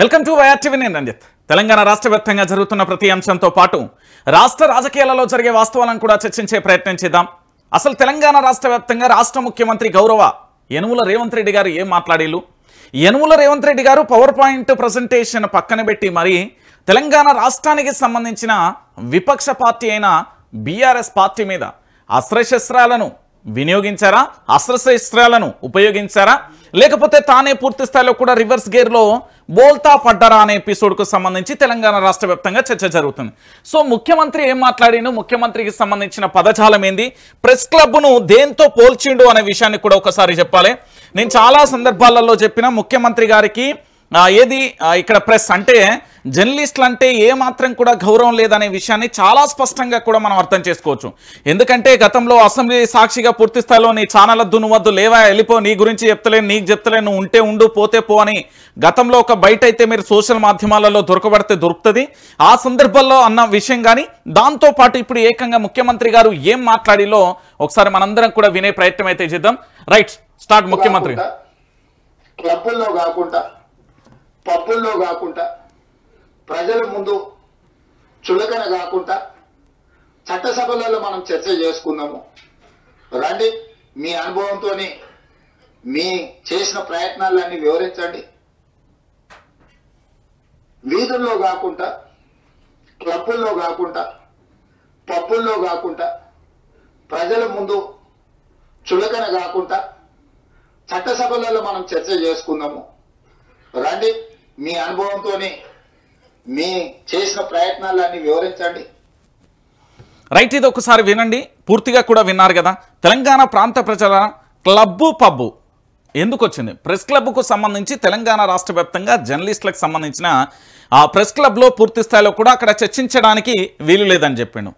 Welcome to YRTV నేను రంజిత్. తెలంగాణ రాష్ట్ర వ్యాప్తంగా జరుగుతున్న ప్రతి అంశంతో పాటు రాష్ట్ర రాజకీయాలలో జరిగే వాస్తవాలను కూడా చర్చించే ప్రయత్నం చేద్దాం. అసలు తెలంగాణ రాష్ట్ర వ్యాప్తంగా రాష్ట్ర ముఖ్యమంత్రి గౌరవ యనుమల రేవంత్ రెడ్డి గారు ఏం మాట్లాడిల్లు? యనుమల రేవంత్ రెడ్డి గారు పవర్ పాయింట్ ప్రజెంటేషన్ పక్కన పెట్టి మరి తెలంగాణ రాష్ట్రానికి సంబంధించిన విపక్ష పార్టీ అయిన బీఆర్ఎస్ పార్టీ మీద అస్త్రశస్త్రాలను వినియోగించారా, అస్త్రశస్త్రాలను ఉపయోగించారా, లేకపోతే తానే పూర్తి స్థాయిలో కూడా రివర్స్ గేర్లో బోల్తా పడ్డారా అనే ఎపిసోడ్కు సంబంధించి తెలంగాణ రాష్ట్ర వ్యాప్తంగా చర్చ జరుగుతుంది. సో ముఖ్యమంత్రి ఏం మాట్లాడిండు, ముఖ్యమంత్రికి సంబంధించిన పదజాలం ఏంది, ప్రెస్ క్లబ్ను దేంతో పోల్చిండు అనే విషయాన్ని కూడా ఒకసారి చెప్పాలి. నేను చాలా సందర్భాలలో చెప్పిన ముఖ్యమంత్రి గారికి ఏది ఇక్కడ ప్రెస్ అంటే జర్నలిస్టులు అంటే ఏమాత్రం కూడా గౌరవం లేదనే విషయాన్ని చాలా స్పష్టంగా కూడా మనం అర్థం చేసుకోవచ్చు. ఎందుకంటే గతంలో అసెంబ్లీ సాక్షిగా పూర్తి స్థాయిలో నీ ఛానల్ వద్దు, నువ్వు వద్దు, లేవా వెళ్ళిపో, నీ గురించి చెప్తలేను, నీకు చెప్తలేను, నువ్వు ఉంటే ఉండు, పోతే పో అని గతంలో ఒక బయట అయితే మీరు సోషల్ మాధ్యమాలలో దొరకబడితే దొరుకుతుంది ఆ సందర్భంలో అన్న విషయం. కానీ దాంతోపాటు ఇప్పుడు ఏకంగా ముఖ్యమంత్రి గారు ఏం మాట్లాడిలో ఒకసారి మనందరం కూడా వినే ప్రయత్నం అయితే చేద్దాం. Right, start. ముఖ్యమంత్రి క్లబ్బుల్లో కాకుండా పబ్బుల్లో కాకుండా ప్రజల ముందు చులకన కాకుండా చట్టసభలలో మనం చర్చ చేసుకుందాము రండి. మీ అనుభవంతో మీ చేసిన ప్రయత్నాలన్నీ వివరించండి. వీధుల్లో కాకుండా క్లబ్బుల్లో కాకుండా పబ్బుల్లో కాకుండా ప్రజల ముందు చులకన కాకుండా చట్టసభలలో మనం చర్చ చేసుకుందాము రండి. మీ అనుభవంతో మీ చేసిన ప్రయత్నాలన్నీ వివరించండి. రైట్, ఇది ఒకసారి వినండి. పూర్తిగా కూడా విన్నారు కదా. తెలంగాణ ప్రాంత ప్రజల క్లబ్బు పబ్బు ఎందుకు వచ్చింది? ప్రెస్ క్లబ్కు సంబంధించి తెలంగాణ రాష్ట్ర వ్యాప్తంగా జర్నలిస్టులకు సంబంధించిన ఆ ప్రెస్ క్లబ్లో పూర్తి స్థాయిలో కూడా అక్కడ చర్చించడానికి వీలు లేదని చెప్పిండు.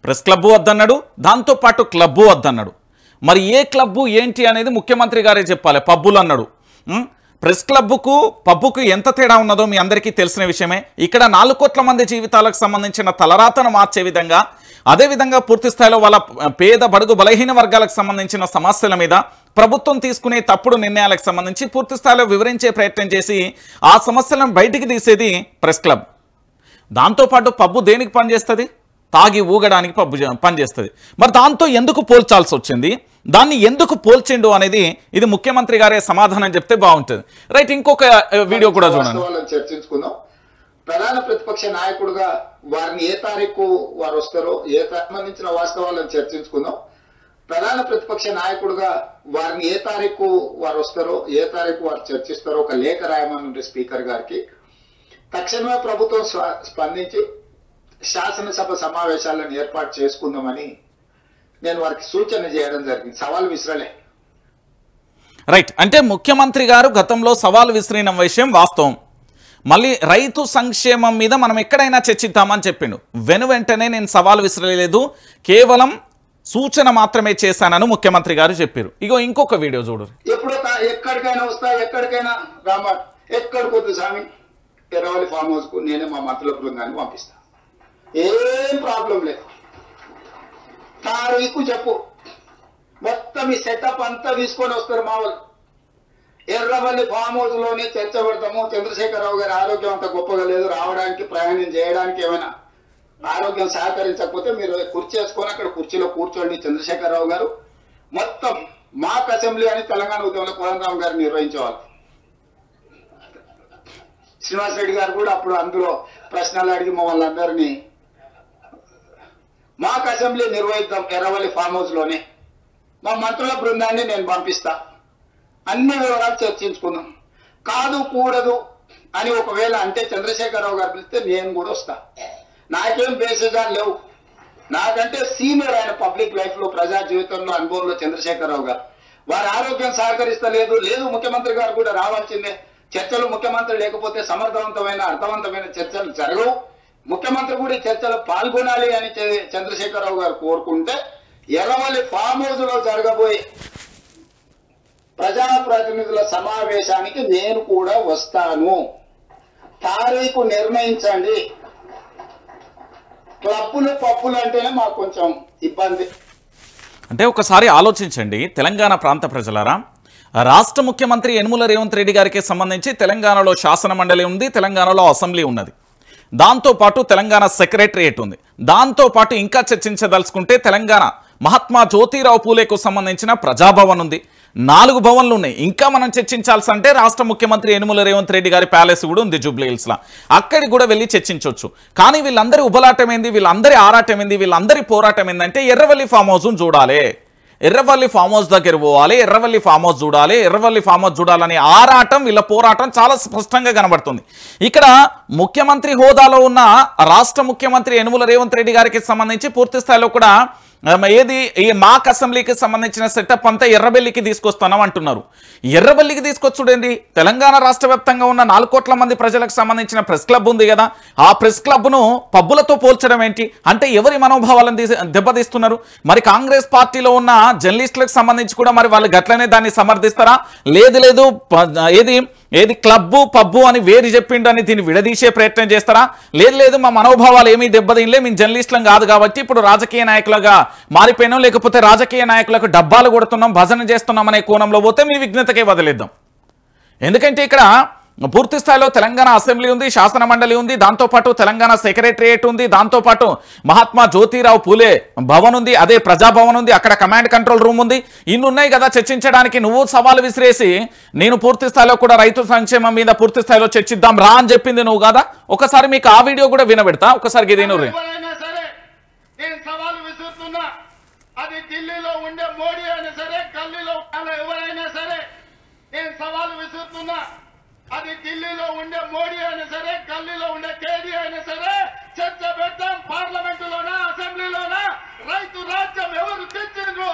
ప్రెస్ క్లబ్బు వద్దన్నాడు, దాంతోపాటు క్లబ్బు వద్దన్నాడు. మరి ఏ క్లబ్బు ఏంటి అనేది ముఖ్యమంత్రి గారే చెప్పాలి. పబ్బులు అన్నాడు. ప్రెస్ క్లబ్కు పబ్బుకు ఎంత తేడా ఉన్నదో మీ అందరికీ తెలిసిన విషయమే. ఇక్కడ 4 కోట్ల మంది జీవితాలకు సంబంధించిన తలరాతను మార్చే విధంగా, అదేవిధంగా పూర్తి స్థాయిలో వాళ్ళ పేద బడుగు బలహీన వర్గాలకు సంబంధించిన సమస్యల మీద ప్రభుత్వం తీసుకునే తప్పుడు నిర్ణయాలకు సంబంధించి పూర్తి స్థాయిలో వివరించే ప్రయత్నం చేసి ఆ సమస్యలను బయటికి తీసేది ప్రెస్ క్లబ్. దాంతోపాటు పబ్బు దేనికి పనిచేస్తుంది? తాగి ఊగడానికి పబ్బు పనిచేస్తుంది. మరి దాంతో ఎందుకు పోల్చాల్సి వచ్చింది, దాన్ని ఎందుకు పోల్చిండు అనేది ఇది ముఖ్యమంత్రి గారే సమాధానం చెప్తే బాగుంటుంది. రైట్, ఇంకొక వీడియో కూడా చూడండి. చర్చించుకుందాం. ప్రధాన ప్రతిపక్ష నాయకుడుగా వారిని ఏ తారీఖు వారు వస్తారో సంబంధించిన వాస్తవాలను చర్చించుకుందాం. ప్రధాన ప్రతిపక్ష నాయకుడుగా వారిని ఏ తారీఖు వారు వస్తారో వారు చర్చిస్తారో ఒక లేఖ రాయమని స్పీకర్ గారికి తక్షణమే ప్రభుత్వం స్పందించి శాసనసభ సమావేశాలను ఏర్పాటు చేసుకుందామని నేను వారికి సూచన చేయడం జరిగింది. సవాల్ విసిరలే. రైట్, అంటే ముఖ్యమంత్రి గారు గతంలో సవాల్ విసిరిన విషయం వాస్తవం. మళ్ళీ రైతు సంక్షేమం మీద మనం ఎక్కడైనా చర్చిద్దామని చెప్పిండు. వెంటనే నేను సవాల్ విసిరలేదు, కేవలం సూచన మాత్రమే చేశానని ముఖ్యమంత్రి గారు చెప్పారు. ఇగో ఇంకొక వీడియో చూడు. ఎప్పుడు ఎక్కడికైనా వస్తా, ఎక్కడికైనా రామా, ఎక్కడికి వద్దు స్వామి, ఎర్రవల్లి ఫామ్ హౌస్ కు నేనే మా మంత్రుల బృందాన్ని పంపిస్తా, ఏం ప్రాబ్లం లేదు. తారీఖు చెప్పు, మొత్తం ఈ సెటప్ అంతా తీసుకొని వస్తారు మా వాళ్ళు. ఎర్రవల్లి ఫామ్ హౌస్ లోనే చర్చ పెడతాము. చంద్రశేఖరరావు గారి ఆరోగ్యం అంత గొప్పగా లేదు, రావడానికి ప్రయాణం చేయడానికి ఏమైనా ఆరోగ్యం సహకరించకపోతే మీరు కుర్చీ వేసుకొని అక్కడ కుర్చీలో కూర్చోండి. చంద్రశేఖరరావు గారు మొత్తం మాక్ అసెంబ్లీ అని తెలంగాణ ఉద్యమంలో కోదండరామ్ గారు నిర్వహించేవాళ్ళు. శ్రీనివాస్ రెడ్డి గారు కూడా అప్పుడు అందులో ప్రశ్నలు అడిగి మమ్మల్ని అందరినీ మాక్ అసెంబ్లీ నిర్వహిద్దాం ఎర్రవల్లి ఫామ్ హౌస్ లోనే, మా మంత్రుల బృందాన్ని నేను పంపిస్తా, అన్ని వివరాలు చర్చించుకుందాం. కాదు కూడదు అని ఒకవేళ అంటే చంద్రశేఖరరావు గారు పిలిస్తే నేను కూడా వస్తా. నాకేం బేసిజాలు లేవు. నాకంటే సీనియర్ ఆయన పబ్లిక్ లైఫ్ లో, ప్రజా జీవితంలో, అనుభవంలో చంద్రశేఖరరావు గారు. వారి ఆరోగ్యం సహకరిస్తలేదు, ముఖ్యమంత్రి గారు కూడా రావాల్సిందే. చర్చలు ముఖ్యమంత్రి లేకపోతే సమర్థవంతమైన అర్థవంతమైన చర్చలు జరగవు. ముఖ్యమంత్రి కూడా చర్చలో పాల్గొనాలి అని చంద్రశేఖరరావు గారు కోరుకుంటే ఎర్రవల్లి ఫామ్ హౌస్ లో జరగబోయే ప్రజాప్రతినిధుల సమావేశానికి నేను కూడా వస్తాను. తారీఖు నిర్ణయించండి. క్లబ్బులు పబ్బులు అంటేనే మాకు కొంచెం ఇబ్బంది. అంటే ఒకసారి ఆలోచించండి తెలంగాణ ప్రాంత ప్రజలారా, రాష్ట్ర ముఖ్యమంత్రి యనుమల రేవంత్ రెడ్డి గారికి సంబంధించి తెలంగాణలో శాసన మండలి ఉంది, తెలంగాణలో అసెంబ్లీ ఉన్నది, దాంతోపాటు తెలంగాణ సెక్రటరియట్ ఉంది. దాంతోపాటు ఇంకా చర్చించదలుచుకుంటే తెలంగాణ మహాత్మా జ్యోతిరావు పూలేకు సంబంధించిన ప్రజాభవన్ ఉంది, 4 భవన్లు ఉన్నాయి. ఇంకా మనం చర్చించాల్సి అంటే రాష్ట్ర ముఖ్యమంత్రి యనుమల రేవంత్ రెడ్డి గారి ప్యాలెస్ కూడా ఉంది జూబ్లీ హిల్స్లో, అక్కడికి కూడా వెళ్ళి చర్చించవచ్చు. కానీ వీళ్ళందరి ఉబలాటం ఏంది, వీళ్ళందరి ఆరాటం ఏంది, వీళ్ళందరి పోరాటం ఏంటంటే ఎర్రవల్లి ఫామ్ హౌస్ను చూడాలి, ఎర్రవల్లి ఫామ్ హౌస్ దగ్గర పోవాలి, ఎర్రవల్లి ఫామ్ హౌస్ చూడాలి, ఎర్రవల్లి ఫామ్ హౌస్ చూడాలని ఆరాటం, వీళ్ళ పోరాటం చాలా స్పష్టంగా కనబడుతుంది. ఇక్కడ ముఖ్యమంత్రి హోదాలో ఉన్న రాష్ట్ర ముఖ్యమంత్రి యనుమల రేవంత్ రెడ్డి గారికి సంబంధించి పూర్తి స్థాయిలో కూడా ఏది ఈ మాక్ అసెంబ్లీకి సంబంధించిన సెటప్ అంతా ఎర్రబెల్లికి తీసుకొస్తున్నాం అంటున్నారు. ఎర్రబెల్లికి తీసుకొచ్చుడేంది, తెలంగాణ రాష్ట్ర వ్యాప్తంగా ఉన్న 4 కోట్ల మంది ప్రజలకు సంబంధించిన ప్రెస్ క్లబ్ ఉంది కదా, ఆ ప్రెస్ క్లబ్ను పబ్బులతో పోల్చడం ఏంటి అంటే ఎవరి మనోభావాలను దెబ్బతీస్తున్నారు? మరి కాంగ్రెస్ పార్టీలో ఉన్న జర్నలిస్టులకు సంబంధించి కూడా మరి వాళ్ళు గట్లనే దాన్ని సమర్థిస్తారా? లేదు ఏది క్లబ్బు పబ్బు అని వేరు చెప్పిండు అని దీన్ని విడదీసే ప్రయత్నం చేస్తారా? లేదు మా మనోభావాలు ఏమీ దెబ్బతినలే, మేము జర్నలిస్టులం కాదు కాబట్టి ఇప్పుడు రాజకీయ నాయకులుగా మారిపోయినాం, లేకపోతే రాజకీయ నాయకులకు డబ్బాలు కొడుతున్నాం, భజన చేస్తున్నాం అనే కోణంలో పోతే మీ విఘ్నతకే వదిలేద్దాం. ఎందుకంటే ఇక్కడ పూర్తి స్థాయిలో తెలంగాణ అసెంబ్లీ ఉంది, శాసన మండలి ఉంది, దాంతోపాటు తెలంగాణ సెక్రటరియట్ ఉంది, దాంతోపాటు మహాత్మా జ్యోతిరావు పూలే భవన్ ఉంది, అదే ప్రజాభవన్ ఉంది, అక్కడ కమాండ్ కంట్రోల్ రూమ్ ఉంది. ఇన్ని ఉన్నాయి కదా చర్చించడానికి. నువ్వు సవాలు విసిరేసి నేను పూర్తి స్థాయిలో కూడా రైతు సంక్షేమం మీద పూర్తి స్థాయిలో చర్చిద్దాం రా అని చెప్పింది నువ్వు కదా. ఒకసారి మీకు ఆ వీడియో కూడా వినబెడతా, ఒకసారి ఇది నువ్వు. అది ఢిల్లీలో ఉండే మోడీ అయినా సరే, గల్లీలో ఎవరైనా సరే నేను సవాలు విసురుతున్నా. అది ఢిల్లీలో ఉండే మోడీ అయినా సరే, గల్లీలో ఉండే కేడీ అయినా సరే, చర్చ పెడతాం పార్లమెంటులోనా అసెంబ్లీలోనా. రైతు రాజ్యం ఎవరు తెచ్చిండ్రు,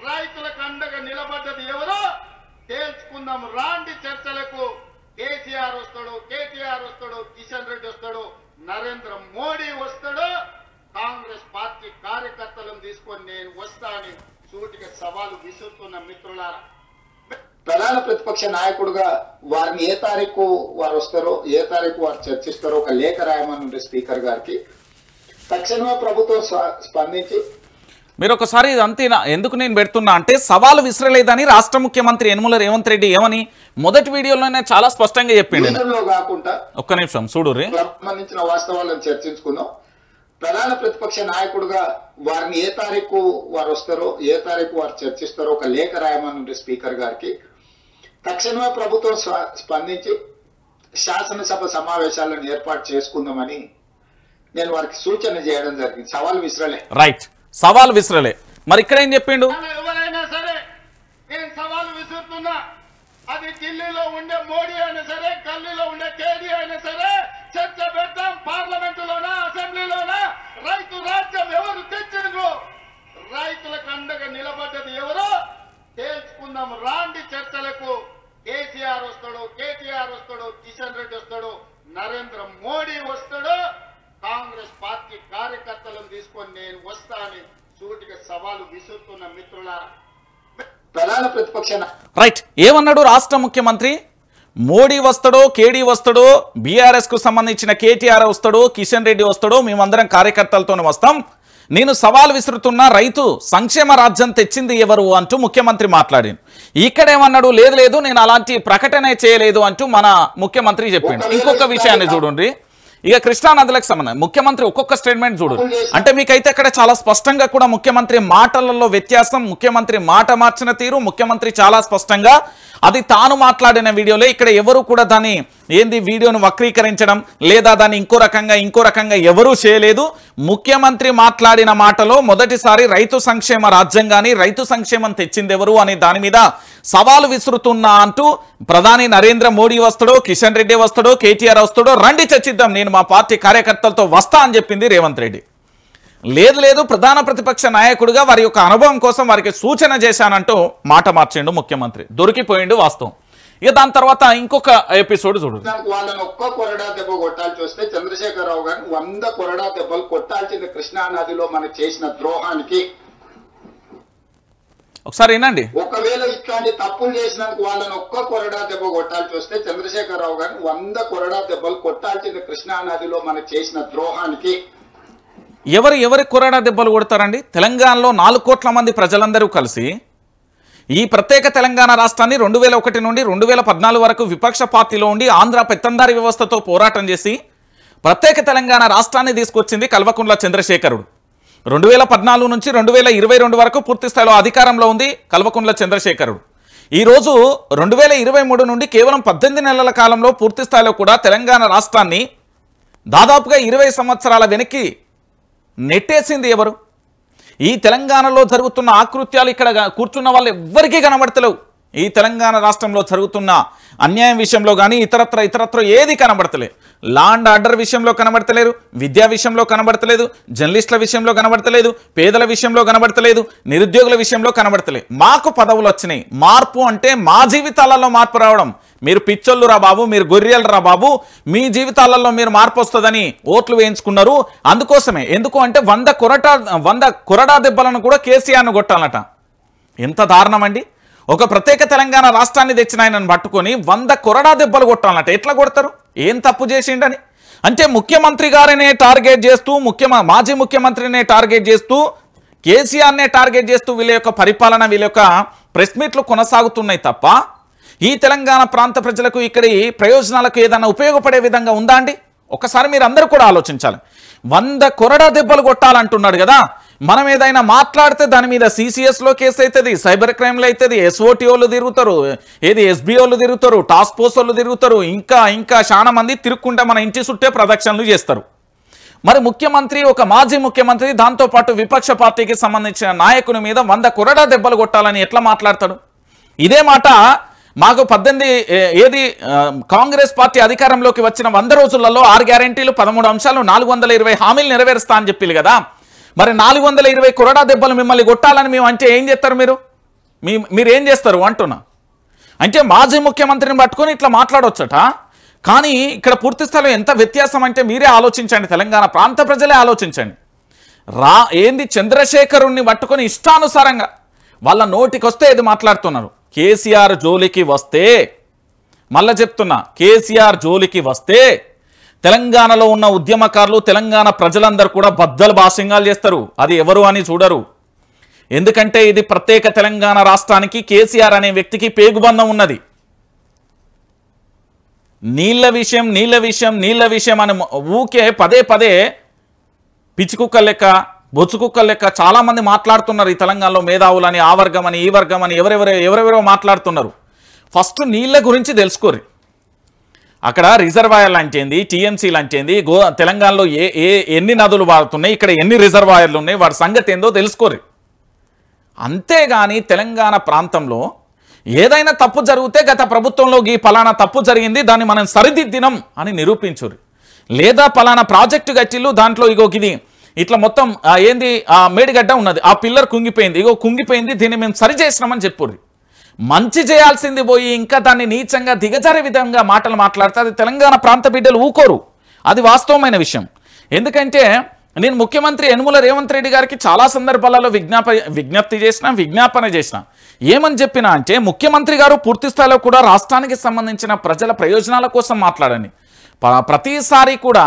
రైతులకు అండగా నిలబడ్డది ఎవరో తేల్చుకుందాం. రాండి చర్చలకు. కేసీఆర్ వస్తాడు, కేటీఆర్ వస్తాడు, కిషన్ రెడ్డి వస్తాడు, నరేంద్ర మోడీ వస్తాడు, కాంగ్రెస్ పార్టీ కార్యకర్తలను తీసుకొని నేను వస్తా అని సూటిగా సవాలు విసురుతున్న మిత్రులారా. ప్రధాన ప్రతిపక్ష నాయకుడుగా వారిని ఏ తారీఖు వారు వస్తారో, ఏ తారీఖు వారు చర్చిస్తారో ఒక లేఖ రాయమని స్పీకర్ గారికి తక్షణమే ప్రభుత్వం స్పందించి మీరు ఒకసారి ఇదంతా ఎందుకు నేను పెడుతున్నా అంటే సవాలు విసరలేదని రాష్ట్ర ముఖ్యమంత్రి యనుమల రేవంత్ రెడ్డి ఏమని మొదటి వీడియోలోనే చాలా స్పష్టంగా చెప్పిండు. కాకుండా ఒక్క నిమిషం చూడు, సంబంధించిన వాస్తవాలను చర్చించుకుందాం. ప్రధాన ప్రతిపక్ష నాయకుడుగా వారిని ఏ తారీఖు వారు వస్తారో, ఏ తారీఖు వారు చర్చిస్తారో ఒక లేఖ రాయమని స్పీకర్ గారికి తక్షణమే ప్రభుత్వం స్పందించి శాసనసభ సమావేశాలను ఏర్పాటు చేసుకుందామని నేను వారికి సూచన చేయడం జరిగింది. సవాల్ విసరలే. రైట్, సవాల్ విసరలే. మరి ఇక్కడ ఏం చెప్పిండు? ఎవరైనా సరే నేను సవాలు విసురుతున్నా. అది ఢిల్లీలో ఉండే మోడీ అయినా సరే, గల్లీలో ఉండే కేడీ అయినా సరే, చర్చ పెడతాం పార్లమెంటులోనా అసెంబ్లీలోనా. రైతు రాజ్యం ఎవరు తెచ్చిండ్రు, రైతులకు అండగా నిలబడ్డది ఎవరో తేల్చుకుందాం. రాండి చర్చలకు. కేసీఆర్ వస్తాడు, కేటీఆర్ వస్తాడు, కిషన్ రెడ్డి వస్తాడు, నరేంద్ర మోడీ వస్తాడు, కాంగ్రెస్ పార్టీ కార్యకర్తలను తీసుకొని నేను వస్తా అని సూటిగా సవాలు విసురుతున్న మిత్రులారా. ప్రధాన ప్రతిపక్ష రైట్ ఏమన్నాడు రాష్ట్ర ముఖ్యమంత్రి? మోడీ వస్తాడో, కేడీ వస్తాడో, బీఆర్ఎస్ కు సంబంధించిన కేటీఆర్ వస్తాడో, కిషన్ రెడ్డి వస్తాడో, మేమందరం కార్యకర్తలతోనే వస్తాం. నేను సవాల్ విసురుతున్నా, రైతు సంక్షేమ రాజ్యం తెచ్చింది ఎవరు అంటూ ముఖ్యమంత్రి మాట్లాడాను. ఇక్కడేమన్నాడు? లేదు నేను అలాంటి ప్రకటన చేయలేదు అంటూ మన ముఖ్యమంత్రి చెప్పిండు. ఇంకొక విషయాన్ని చూడండి, ఇక కృష్ణానదులకు సంబంధం ముఖ్యమంత్రి ఒక్కొక్క స్టేట్మెంట్ చూడు అంటే మీకైతే అక్కడ చాలా స్పష్టంగా కూడా ముఖ్యమంత్రి మాటలలో వ్యత్యాసం, ముఖ్యమంత్రి మాట మార్చిన తీరు, ముఖ్యమంత్రి చాలా స్పష్టంగా అది తాను మాట్లాడిన వీడియోలో ఇక్కడ ఎవరు కూడా దాన్ని ఏంది వీడియోను వక్రీకరించడం లేదా దాన్ని ఇంకో రకంగా ఎవరూ చేయలేదు. ముఖ్యమంత్రి మాట్లాడిన మాటలో మొదటిసారి రైతు సంక్షేమ రాజ్యంగాని రైతు సంక్షేమం తెచ్చింది ఎవరు అనే దాని మీద సవాలు విసురుతున్నా అంటూ ప్రధాని నరేంద్ర మోడీ వస్తాడో, కిషన్ రెడ్డి వస్తాడో, కేటీఆర్ వస్తాడో, రండి చర్చిద్దాం, నేను మా పార్టీ కార్యకర్తలతో వస్తా అని చెప్పింది రేవంత్ రెడ్డి. లేదు ప్రధాన ప్రతిపక్ష నాయకుడిగా వారి యొక్క అనుభవం కోసం వారికి సూచన చేశానంటూ మాట మార్చిండు ముఖ్యమంత్రి. దొరికిపోయిండు వాస్తవం. ఇక దాని తర్వాత ఇంకొక ఎపిసోడ్ చూడు. వాళ్ళని ఒక్క కొరడా దెబ్బ కొట్టాల్సి వస్తే చంద్రశేఖరరావు గారిని 100 కొరడా దెబ్బలు కొట్టాల్సింది కృష్ణా నదిలో మనకు చేసిన ద్రోహానికి. ఒకసారి వినండి. ఒకవేళ ఇట్లాంటి తప్పులు చేసినందుకు వాళ్ళని ఒక్క కొరడా దెబ్బ కొట్టాల్సి వస్తే చంద్రశేఖరరావు గారిని 100 కొరడా దెబ్బలు కొట్టాల్సింది కృష్ణా నదిలో మనకు చేసిన ద్రోహానికి. ఎవరి కొరడా దెబ్బలు కొడతారండి? తెలంగాణలో 4 కోట్ల మంది ప్రజలందరూ కలిసి ఈ ప్రత్యేక తెలంగాణ రాష్ట్రాన్ని 2001 నుండి 2014 వరకు విపక్ష పార్టీలో ఉండి ఆంధ్ర పెత్తందారి వ్యవస్థతో పోరాటం చేసి ప్రత్యేక తెలంగాణ రాష్ట్రాన్ని తీసుకొచ్చింది కల్వకుంట్ల చంద్రశేఖరుడు. 2014 నుంచి 2022 వరకు పూర్తి స్థాయిలో అధికారంలో ఉంది కల్వకుంట్ల చంద్రశేఖరుడు. ఈరోజు 2023 నుండి కేవలం 18 నెలల కాలంలో పూర్తి స్థాయిలో కూడా తెలంగాణ రాష్ట్రాన్ని దాదాపుగా 20 సంవత్సరాల వెనక్కి నెట్టేసింది ఎవరు? ఈ తెలంగాణలో జరుగుతున్న ఆకృత్యాలు ఇక్కడ కూర్చున్న వాళ్ళు ఎవ్వరికీ కనబడతలేవు. ఈ తెలంగాణ రాష్ట్రంలో జరుగుతున్న అన్యాయం విషయంలో కానీ ఇతరత్ర ఏది కనబడతలేదు. లా అండ్ ఆర్డర్ విషయంలో కనబడతలేరు, విద్యా విషయంలో కనబడతలేదు, జర్నలిస్టుల విషయంలో కనబడతలేదు, పేదల విషయంలో కనబడతలేదు, నిరుద్యోగుల విషయంలో కనబడతలేదు. మాకు పదవులు వచ్చినాయి. మార్పు అంటే మా జీవితాలలో మార్పు రావడం. మీరు పిచ్చోళ్ళు రా బాబు, మీరు గొర్రెలు రా బాబు, మీ జీవితాలలో మీరు మార్పు వస్తుందని ఓట్లు వేయించుకున్నారు. అందుకోసమే ఎందుకు అంటే 100 కొరడా దెబ్బలను కూడా కేసీఆర్ను కొట్టాలట. ఎంత దారుణం అండి. ఒక ప్రత్యేక తెలంగాణ రాష్ట్రాన్ని తెచ్చిన ఆయనను పట్టుకొని 100 కొరడా దెబ్బలు కొట్టాలన్నట్టు. ఎట్లా కొడతారు? ఏం తప్పు చేసిండని? అంటే ముఖ్యమంత్రి గారినే టార్గెట్ చేస్తూ మాజీ ముఖ్యమంత్రినే టార్గెట్ చేస్తూ కేసీఆర్నే టార్గెట్ చేస్తూ వీళ్ళ యొక్క పరిపాలన వీళ్ళ యొక్క ప్రెస్ మీట్లు కొనసాగుతున్నాయి తప్ప ఈ తెలంగాణ ప్రాంత ప్రజలకు ఇక్కడి ప్రయోజనాలకు ఏదైనా ఉపయోగపడే విధంగా ఉందా అండి? ఒకసారి మీరు అందరూ కూడా ఆలోచించాలి. 100 కొరడా దెబ్బలు కొట్టాలంటున్నాడు కదా. మనం ఏదైనా మాట్లాడితే దాని మీద CCSలో కేసు అవుతుంది, సైబర్ క్రైమ్లో అవుతుంది, SOTOలు తిరుగుతారు, SBOలు తిరుగుతారు, టాస్క్ ఫోర్స్ వాళ్ళు తిరుగుతారు, ఇంకా చాలా మంది తిరుగుకుంటే మన ఇంటి చుట్టే ప్రదక్షిణలు చేస్తారు. మరి ముఖ్యమంత్రి, ఒక మాజీ ముఖ్యమంత్రి, దాంతోపాటు విపక్ష పార్టీకి సంబంధించిన నాయకుని మీద 100 కొరడా దెబ్బలు కొట్టాలని ఎట్లా మాట్లాడతాడు? ఇదే మాట మాకు కాంగ్రెస్ పార్టీ అధికారంలోకి వచ్చిన 100 రోజులలో 6 గ్యారెంటీలు, 13 అంశాలు, 420 హామీలు నెరవేరుస్తా అని చెప్పిల్లు కదా. మరి 420 కొరడా దెబ్బలు మిమ్మల్ని కొట్టాలని మేము అంటే ఏం చేస్తారు? మీరు ఏం చేస్తారు అంటున్నా. అంటే మాజీ ముఖ్యమంత్రిని పట్టుకొని ఇట్లా మాట్లాడవచ్చట. కానీ ఇక్కడ పూర్తి స్థాయిలో ఎంత వ్యత్యాసం అంటే మీరే ఆలోచించండి, తెలంగాణ ప్రాంత ప్రజలే ఆలోచించండి. చంద్రశేఖరుణ్ణి పట్టుకొని ఇష్టానుసారంగా వాళ్ళ నోటికి వస్తే ఇది మాట్లాడుతున్నారు. కేసీఆర్ జోలికి వస్తే, మళ్ళా చెప్తున్నా, కేసీఆర్ జోలికి వస్తే తెలంగాణలో ఉన్న ఉద్యమకారులు, తెలంగాణ ప్రజలందరూ కూడా బద్దలు భాషంగాలు చేస్తారు. అది ఎవరు అని చూడరు. ఎందుకంటే ఇది ప్రత్యేక తెలంగాణ రాష్ట్రానికి కేసీఆర్ అనే వ్యక్తికి పేగుబంధం ఉన్నది. నీళ్ల విషయం అని ఊకే పదే పిచ్చికుక్కల లెక్క, బొచ్చుకుక్కల లెక్క చాలా మంది మాట్లాడుతున్నారు. ఈ తెలంగాణలో మేధావులని, ఆ వర్గం అని, ఈ వర్గం అని ఎవరెవరో మాట్లాడుతున్నారు. ఫస్ట్ నీళ్ల గురించి తెలుసుకోరు. అక్కడ రిజర్వాయర్లు అంటే ఏంది, TMCలు అంటే ఏంది, తెలంగాణలో ఎన్ని నదులు వాడుతున్నాయి, ఇక్కడ ఎన్ని రిజర్వాయర్లు ఉన్నాయి, వాటి సంగతి ఏందో తెలుసుకోరు. అంతేగాని తెలంగాణ ప్రాంతంలో ఏదైనా తప్పు జరిగితే గత ప్రభుత్వంలో ఈ పలానా తప్పు జరిగింది, దాన్ని మనం సరిదిద్దినం అని నిరూపించురు. లేదా పలానా ప్రాజెక్టు కట్టిల్లు, దాంట్లో ఇది ఇట్లా మొత్తం మేడిగడ్డ ఉన్నది, ఆ పిల్లర్ కుంగిపోయింది, దీన్ని మేము సరి చేసినామని చెప్పుర్రి. మంచి చేయాల్సింది పోయి ఇంకా దాన్ని నీచంగా దిగజారే విధంగా మాటలు మాట్లాడితే అది తెలంగాణ ప్రాంత బిడ్డలు ఊకోరు. అది వాస్తవమైన విషయం. ఎందుకంటే నేను ముఖ్యమంత్రి యనుమల రేవంత్ రెడ్డి గారికి చాలా సందర్భాలలో విజ్ఞాపన చేసిన ఏమని చెప్పినా అంటే, ముఖ్యమంత్రి గారు పూర్తి స్థాయిలో కూడా రాష్ట్రానికి సంబంధించిన ప్రజల ప్రయోజనాల కోసం మాట్లాడండి. ప్రతిసారి కూడా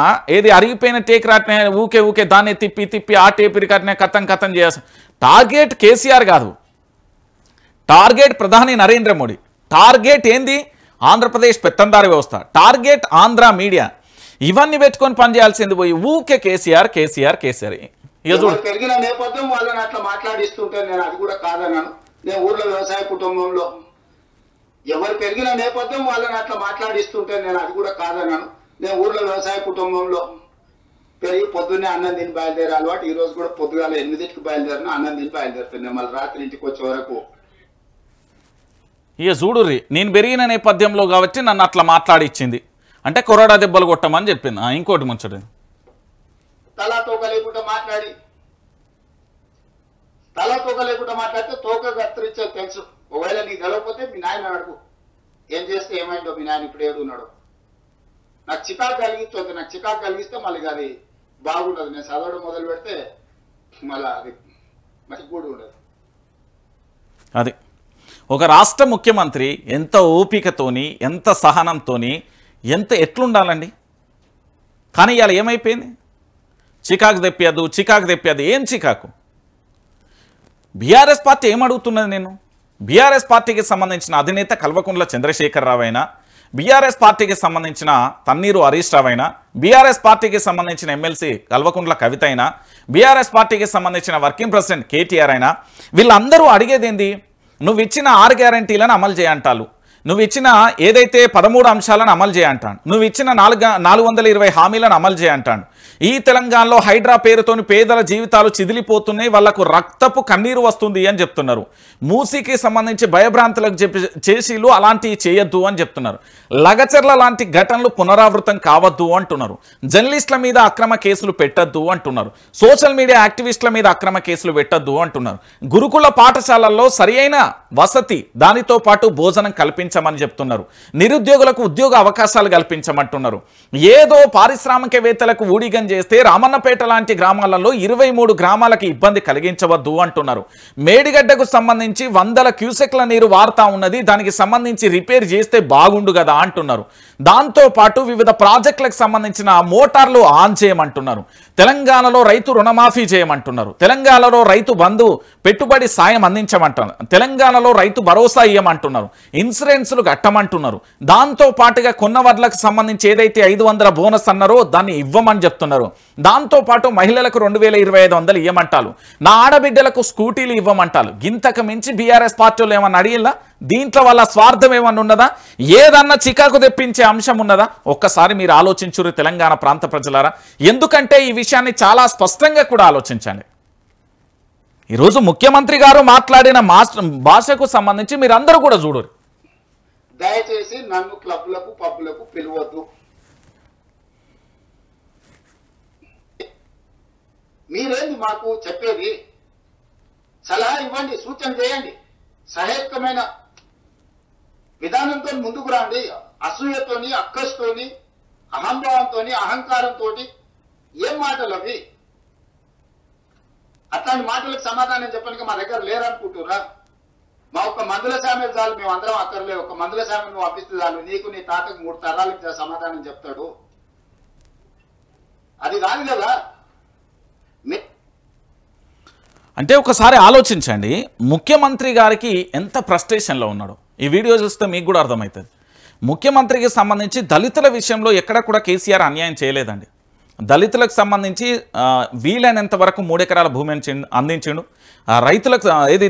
అరిగిపోయిన టేక్ రాట్నే ఊకే దాన్ని తిప్పి ఆ టేప్ రికార్డ్నే కథం చేయాల్సి. టార్గెట్ కేసీఆర్ కాదు, టార్గెట్ ప్రధాని నరేంద్ర మోడీ. టార్గెట్ ఏంది? ఆంధ్రప్రదేశ్ పెత్తందారి వ్యవస్థ. Target Andhra media. ఇవన్నీ పెట్టుకొని పనిచేయాల్సింది పోయి ఊకే కేసీఆర్. పెరిగిన నేపథ్యం వాళ్ళని అట్లా మాట్లాడిస్తుంటే నేను అది కూడా కాదన్నాను. నేను ఊర్లో వ్యవసాయ కుటుంబంలో ఎవరు పెరిగిన నేపథ్యం వాళ్ళని అట్లా మాట్లాడిస్తుంటే నేను అది కూడా కాదన్నాను. నేను ఊర్లో వ్యవసాయ కుటుంబంలో పెరిగి పొద్దున్నే అన్నం తిని బయలుదేరే అలవాటు. ఈ రోజు కూడా పొద్దుగాల 8కి బయలుదేరిన అన్నం తిని బయలుదేరుతున్నాను. మళ్ళీ రాత్రి ఇంటికి వచ్చే వరకు చూడుర్రి, నేను పెరిగిన నేపథ్యంలో కాబట్టి నన్ను అట్లా మాట్లాడిచ్చింది అంటే కొరడా దెబ్బలు కొట్టమని చెప్పింది. ఇంకోటి ముచ్చట, తలా తోక లేకుండా మాట్లాడితే తోక కత్తిరించే తెలుసు. ఒకవేళ నీకు తెలవకపోతే మీ నాయన అడుగు, ఏం చేస్తే ఏమైందో, మీ నాయన ఇప్పుడు ఏడున్నాడు. నాకు చికాకు కలిగిస్తే మళ్ళీ అది బాగుండదు. నేను చదవడం మొదలు పెడితే మళ్ళీ అది మంచి కూడా ఉండదు. అది ఒక రాష్ట్ర ముఖ్యమంత్రి ఎంత ఓపికతోని, ఎంత సహనంతోని, ఎట్లుండాలండి. కానీ ఇవాళ ఏమైపోయింది? చికాకు తెప్పియదు. ఏం చికాకు? బీఆర్ఎస్ పార్టీ ఏమడుగుతున్నది? నేను బీఆర్ఎస్ పార్టీకి సంబంధించిన అధినేత కల్వకుంట్ల చంద్రశేఖరరావు అయినా, బీఆర్ఎస్ పార్టీకి సంబంధించిన తన్నీరు హరీష్ రావు అయినా, బీఆర్ఎస్ పార్టీకి సంబంధించిన ఎమ్మెల్సీ కల్వకుంట్ల కవిత అయినా, బీఆర్ఎస్ పార్టీకి సంబంధించిన వర్కింగ్ ప్రెసిడెంట్ కేటీఆర్ అయినా, వీళ్ళందరూ అడిగేది ఏంది? నువ్వు ఇచ్చిన 6 గ్యారంటీలను అమలు చేయంటారు, నువ్వు ఇచ్చిన ఏదైతే 13 అంశాలను అమలు చేయంటాను, నువ్వు ఇచ్చిన 420 హామీలను అమలు చేయంటాను. ఈ తెలంగాణలో హైడ్రా పేరుతోని పేదల జీవితాలు చిదిలిపోతున్నాయి, వాళ్లకు రక్తపు కన్నీరు వస్తుంది అని చెప్తున్నారు. మూసీకి సంబంధించి భయభ్రాంతులకు చేసీలు అలాంటివి చేయొద్దు అని చెప్తున్నారు. లగచర్ల లాంటి ఘటనలు పునరావృతం కావద్దు అంటున్నారు. జర్నలిస్టుల మీద అక్రమ కేసులు పెట్టద్దు అంటున్నారు. సోషల్ మీడియా యాక్టివిస్టుల మీద అక్రమ కేసులు పెట్టద్దు అంటున్నారు. గురుకుల పాఠశాలల్లో సరియైన వసతి, దానితో పాటు భోజనం కల్పించమని చెప్తున్నారు. నిరుద్యోగులకు ఉద్యోగ అవకాశాలు కల్పించమంటున్నారు. ఏదో పారిశ్రామికవేత్తలకు ఊడిగం చేస్తే రామన్నపేట లాంటి గ్రామాలలో 23 గ్రామాలకు ఇబ్బంది కలిగించవద్దు అంటున్నారు. మేడిగడ్డకు సంబంధించి 100 క్యూసెక్ల నీరు వారుతా ఉన్నది, దానికి సంబంధించి రిపేర్ చేస్తే బాగుండు కదా అంటున్నారు. దాంతో పాటు వివిధ ప్రాజెక్టులకు సంబంధించిన మోటార్లు ఆన్ చేయమంటున్నారు. తెలంగాణలో రైతు రుణమాఫీ చేయమంటున్నారు. తెలంగాణలో రైతు బంధు పెట్టుబడి సాయం అందించమంటున్నారు. తెలంగాణలో రైతు భరోసా ఇయ్యమంటున్నారు. ఇన్సూరెన్సులు కట్టమంటున్నారు. దాంతో పాటుగా కొన్న వడ్లకు సంబంధించి ఏదైతే 500 బోనస్ అన్నారో దాన్ని ఇవ్వమని చెప్తున్నారు. దాంతో పాటు మహిళలకు 2250 ఇవ్వమంటారు. నా ఆడబిడ్డలకు స్కూటీలు ఇవ్వమంటారు. గింతకు మించి బీఆర్ఎస్ పార్టీలు ఏమన్నా అడిగిల్లా? దీంట్లో వాళ్ళ స్వార్థం ఏమన్నా ఉన్నదా? ఏదన్నా చికాకు తెప్పించే అంశం ఉన్నదా? ఒక్కసారి మీరు ఆలోచించురు తెలంగాణ ప్రాంత ప్రజలారా. ఎందుకంటే ఈ విషయాన్ని చాలా స్పష్టంగా కూడా ఆలోచించండి. ఈరోజు ముఖ్యమంత్రి గారు మాట్లాడిన భాషకు సంబంధించి మీరందరూ కూడా చూడరు. దయచేసి నన్ను క్లబ్లకు పబ్బులకు పిలవద్దు. మీరేంది మాకు చెప్పేది? సలహా ఇవ్వండి, సూచన చేయండి. సహేతుకమైన విధానంతో ముందుకు రండి. అసూయతోని, అక్కస్తోని, అహంభావంతో, అహంకారంతో ఏం మాటలు అవి? అట్లాంటి మాటలకు సమాధానం చెప్పడానికి మా దగ్గర లేరనుకుంటురా? మా ఒక్క మందుల సామెత చాలు, మేము అందరం అక్కర్లే. ఒక మందుల సామెత నువ్వు అప్పిస్తే చాలు, నీకు నీ తాతకు 3 తరాలకు సమాధానం చెప్తాడు. అది కాదు కదా. అంటే ఒకసారి ఆలోచించండి, ముఖ్యమంత్రి గారికి ఎంత ఫ్రస్ట్రేషన్లో ఉన్నాడో ఈ వీడియో చూస్తే మీకు కూడా అర్థమవుతుంది. ముఖ్యమంత్రికి సంబంధించి దళితుల విషయంలో ఎక్కడ కూడా కేసీఆర్ అన్యాయం చేయలేదండి. దళితులకు సంబంధించి వీలైనంత వరకు 3 ఎకరాల భూమి అందించిండు. రైతులకు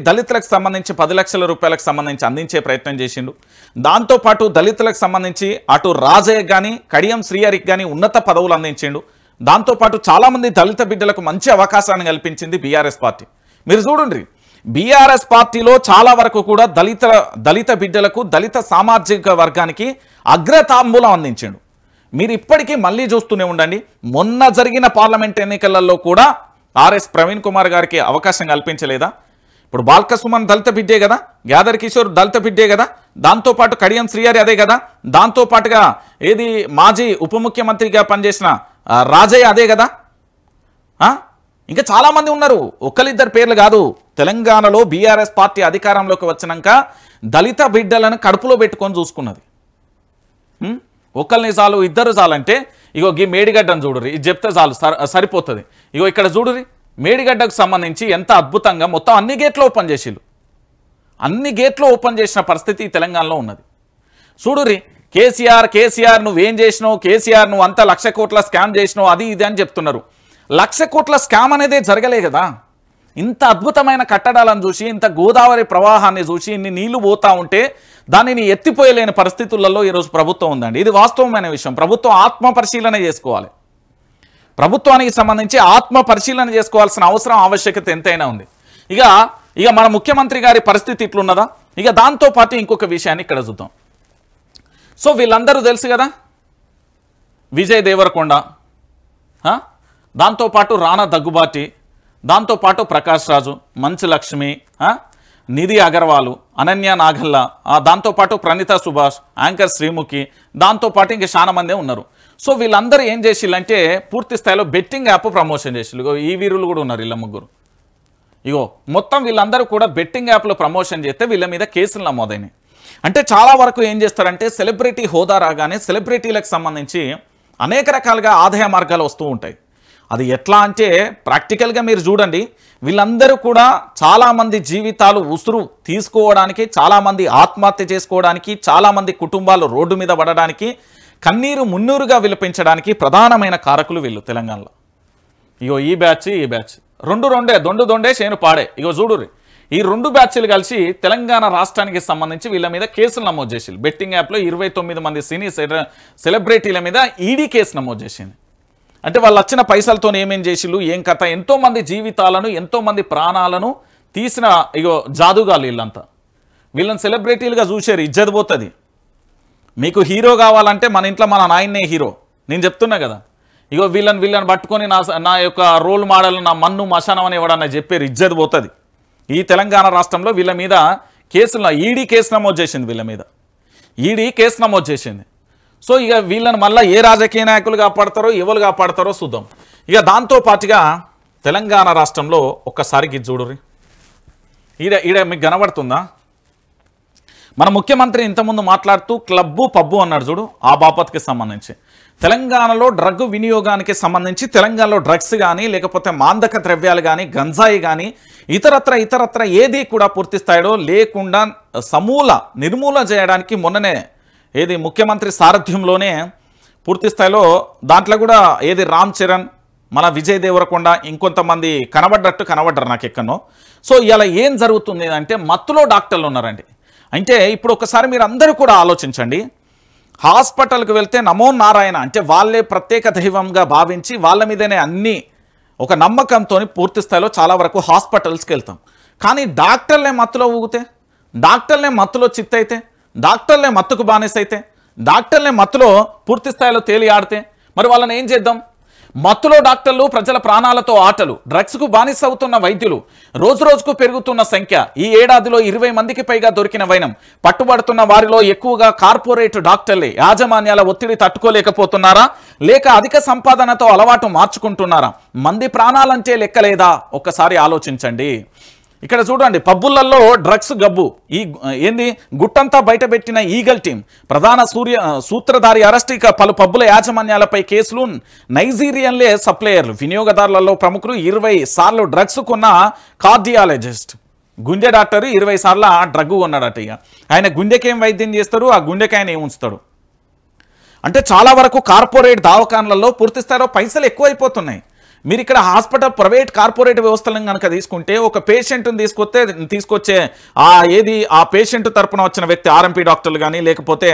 దళితులకు సంబంధించి 10 లక్షల రూపాయలకు సంబంధించి అందించే ప్రయత్నం చేసిండు. దాంతోపాటు దళితులకు సంబంధించి అటు రాజయ్య కానీ కడియం శ్రీహరికి కానీ ఉన్నత పదవులు అందించిండు. దాంతోపాటు చాలామంది దళిత బిడ్డలకు మంచి అవకాశాన్ని కల్పించింది బీఆర్ఎస్ పార్టీ. మీరు చూడండి, బీఆర్ఎస్ పార్టీలో చాలా వరకు కూడా దళిత బిడ్డలకు, దళిత సామాజిక వర్గానికి అగ్రతాంబూలం అందించిండు. మీరు ఇప్పటికీ మళ్ళీ చూస్తూనే ఉండండి. మొన్న జరిగిన పార్లమెంట్ ఎన్నికలలో కూడా ఆర్ఎస్ ప్రవీణ్ కుమార్ గారికి అవకాశం కల్పించలేదా? ఇప్పుడు బాల్కసుమన్ దళిత బిడ్డే కదా, గ్యాదర్ కిషోర్ దళిత బిడ్డే కదా, దాంతోపాటు కడియం శ్రీహరి అదే కదా, దాంతోపాటుగా మాజీ ఉప ముఖ్యమంత్రిగా పనిచేసిన రాజయ్య అదే కదా. ఇంకా చాలామంది ఉన్నారు, ఒకరిద్దరు పేర్లు కాదు. తెలంగాణలో బీఆర్ఎస్ పార్టీ అధికారంలోకి వచ్చినాక దళిత బిడ్డలను కడుపులో పెట్టుకొని చూసుకున్నది. ఒకరిని చాలు, ఇద్దరు చాలంటే ఇగో ఈ మేడిగడ్డను చూడుర్రి, ఇది చెప్తే చాలు సరిపోతుంది. ఇగో ఇక్కడ చూడుర్రి, మేడిగడ్డకు సంబంధించి ఎంత అద్భుతంగా మొత్తం అన్ని గేట్లు ఓపెన్ చేసిళ్ళు. అన్ని గేట్లు ఓపెన్ చేసిన పరిస్థితి తెలంగాణలో ఉన్నది. చూడుర్రి, కేసీఆర్ నువ్వేం చేసినావు, కేసీఆర్ నువ్వు అంతా 1,00,000 కోట్ల స్కామ్ చేసినావు, అది ఇది అని చెప్తున్నారు. 1,00,000 కోట్ల స్కామ్ అనేదే జరగలే కదా. ఇంత అద్భుతమైన కట్టడాలను చూసి, ఇంత గోదావరి ప్రవాహాన్ని చూసి, ఇన్ని నీళ్లు పోతా ఉంటే దానిని ఎత్తిపోయలేని పరిస్థితులలో ఈరోజు ప్రభుత్వం ఉందండి. ఇది వాస్తవమైన విషయం. ప్రభుత్వం ఆత్మ పరిశీలన చేసుకోవాలి. ప్రభుత్వానికి సంబంధించి ఆత్మ పరిశీలన చేసుకోవాల్సిన అవసరం, ఆవశ్యకత ఎంతైనా ఉంది. ఇక మన ముఖ్యమంత్రి గారి పరిస్థితి ఇట్లున్నదా? ఇక దాంతోపాటు ఇంకొక విషయాన్ని ఇక్కడ చూద్దాం. సో వీళ్ళందరూ తెలుసు కదా, విజయ్ దేవరకొండ, దాంతోపాటు రాణా దగ్గుబాటి, దాంతోపాటు ప్రకాష్ రాజు, మంచు లక్ష్మి, నిధి అగర్వాల్, అనన్య నాగల్లా, దాంతోపాటు ప్రణీత సుభాష్, యాంకర్ శ్రీముఖి, దాంతోపాటు ఇంక చాలా మందే ఉన్నారు. సో వీళ్ళందరూ ఏం చేసిల్లంటే పూర్తి స్థాయిలో బెట్టింగ్ యాప్ ప్రమోషన్ చేసిల్లు. ఇగో ఈ వీరులు కూడా ఉన్నారు, వీళ్ళ ముగ్గురు. ఇగో మొత్తం వీళ్ళందరూ కూడా బెట్టింగ్ యాప్లో ప్రమోషన్ చేస్తే వీళ్ళ మీద కేసులు నమోదైనాయి. అంటే చాలా వరకు ఏం చేస్తారంటే సెలబ్రిటీ హోదా రాగానే సెలబ్రిటీలకు సంబంధించి అనేక రకాలుగా ఆదాయ మార్గాలు వస్తూ ఉంటాయి. అది ఎట్లా అంటే ప్రాక్టికల్గా మీరు చూడండి, వీళ్ళందరూ కూడా చాలామంది జీవితాలు ఉసురు తీసుకోవడానికి, చాలామంది ఆత్మహత్య చేసుకోవడానికి, చాలామంది కుటుంబాలు రోడ్డు మీద పడడానికి, కన్నీరు మున్నూరుగా విలపించడానికి ప్రధానమైన కారకులు వీళ్ళు తెలంగాణలో. ఇగో ఈ బ్యాచ్ దొండే చేను పాడే. ఇగో చూడుర్రి, ఈ 2 బ్యాచ్లు కలిసి తెలంగాణ రాష్ట్రానికి సంబంధించి వీళ్ళ మీద కేసులు నమోదు చేసింది. బెట్టింగ్ యాప్లో 29 మంది సినీ సెలబ్రిటీల మీద ఈడీ కేసు నమోదు చేసింది. అంటే వాళ్ళు వచ్చిన పైసలతో ఏమేం చేసిళ్ళు, ఏం కథ, ఎంతోమంది జీవితాలను, ఎంతోమంది ప్రాణాలను తీసిన ఇగో జాదుగాలు వీళ్ళంతా. వీళ్ళని సెలబ్రిటీలుగా చూసారు, ఇజ్జత్ పోతుంది. మీకు హీరో కావాలంటే మన ఇంట్లో మన నాయన్నే హీరో. నేను చెప్తున్నా కదా, ఇగో వీళ్ళని పట్టుకొని నా యొక్క రోల్ మోడల్, నా మన్ను మశానం అని ఎవడన్నా చెప్పారు, ఇజ్జత్ పోతుంది. ఈ తెలంగాణ రాష్ట్రంలో వీళ్ళ మీద కేసులు ఈడీ కేసు నమోదు చేసింది. వీళ్ళ మీద ఈడీ కేసు నమోదు చేసింది. సో ఇక వీళ్ళని మళ్ళీ ఏ రాజకీయ నాయకులు కాపాడతారో, ఎవరు కాపాడతారో చూద్దాం. ఇక దాంతో పాటుగా తెలంగాణ రాష్ట్రంలో ఒక్కసారికి చూడుర్రి, ఈడ మీకు కనబడుతుందా? మన ముఖ్యమంత్రి ఇంతకుముందు మాట్లాడుతూ క్లబ్బు పబ్బు అన్నాడు చూడు, ఆ బాపత్కి సంబంధించి తెలంగాణలో డ్రగ్ వినియోగానికి సంబంధించి తెలంగాణలో డ్రగ్స్ కానీ, లేకపోతే మాందక ద్రవ్యాలు కానీ, గంజాయి కానీ, ఇతరత్ర ఏది కూడా పూర్తి స్థాయిలో లేకుండా నిర్మూలన చేయడానికి మొన్ననే ముఖ్యమంత్రి సారథ్యంలోనే పూర్తి స్థాయిలో దాంట్లో కూడా రామ్ చరణ్, మన విజయ్ దేవరకొండ, ఇంకొంతమంది కనబడ్డారు నాకు ఎక్కడో. సో ఇలా ఏం జరుగుతుంది అంటే మత్తులో డాక్టర్లు ఉన్నారండి. అంటే ఇప్పుడు ఒకసారి మీరు అందరూ కూడా ఆలోచించండి, హాస్పిటల్కి వెళ్తే నమో నారాయణ అంటే వాళ్ళే ప్రత్యేక దైవంగా భావించి వాళ్ళ మీదనే అన్ని ఒక నమ్మకంతో పూర్తి స్థాయిలో చాలా వరకు హాస్పిటల్స్కి వెళ్తాం. కానీ డాక్టర్లే మత్తులో ఊగితే, డాక్టర్లే మత్తులో చిత్తైతే, డాక్టర్లే మత్తుకు బానిసైతే, డాక్టర్లే మత్తులో పూర్తి స్థాయిలో తేలి ఆడితే మరి వాళ్ళని ఏం చేద్దాం? మత్తులో డాక్టర్లు, ప్రజల ప్రాణాలతో ఆటలు, డ్రగ్స్కు బానిస అవుతున్న వైద్యులు, రోజుకు పెరుగుతున్న సంఖ్య. ఈ ఏడాదిలో 20 మందికి పైగా దొరికిన వైనం. పట్టుబడుతున్న వారిలో ఎక్కువగా కార్పొరేట్ డాక్టర్లే. యాజమాన్యాల ఒత్తిడి తట్టుకోలేకపోతున్నారా, లేక అధిక సంపాదనతో అలవాటు మార్చుకుంటున్నారా? మంది ప్రాణాలంటే లెక్కలేదా? ఒక్కసారి ఆలోచించండి. ఇక్కడ చూడండి, పబ్బులలో డ్రగ్స్ గబ్బు. గుట్టంతా బయటపెట్టిన ఈగల్ టీం, ప్రధాన సూత్రధారి అరెస్ట్. ఇక పలు పబ్బుల యాజమాన్యాలపై కేసులు. నైజీరియన్లే సప్లయర్లు, వినియోగదారులలో ప్రముఖులు. 20 సార్లు డ్రగ్స్ కొన్న కార్డియాలజిస్ట్, గుండె డాక్టర్ 20 సార్లు డ్రగ్ కొన్నాడట. ఇక ఆయన గుండెకేం వైద్యం చేస్తారు, ఆ గుండెకి ఆయన ఏముంచుతాడు అంటే చాలా వరకు కార్పొరేట్ దవాఖానలలో పూర్తి స్థాయిలో పైసలు ఎక్కువైపోతున్నాయి. మీరు ఇక్కడ హాస్పిటల్, ప్రైవేట్, కార్పొరేట్ వ్యవస్థలను కనుక తీసుకుంటే ఒక పేషెంట్ని తీసుకొచ్చే ఆ పేషెంట్ తరపున వచ్చిన వ్యక్తి, ఆర్ఎంపీ డాక్టర్లు కానీ, లేకపోతే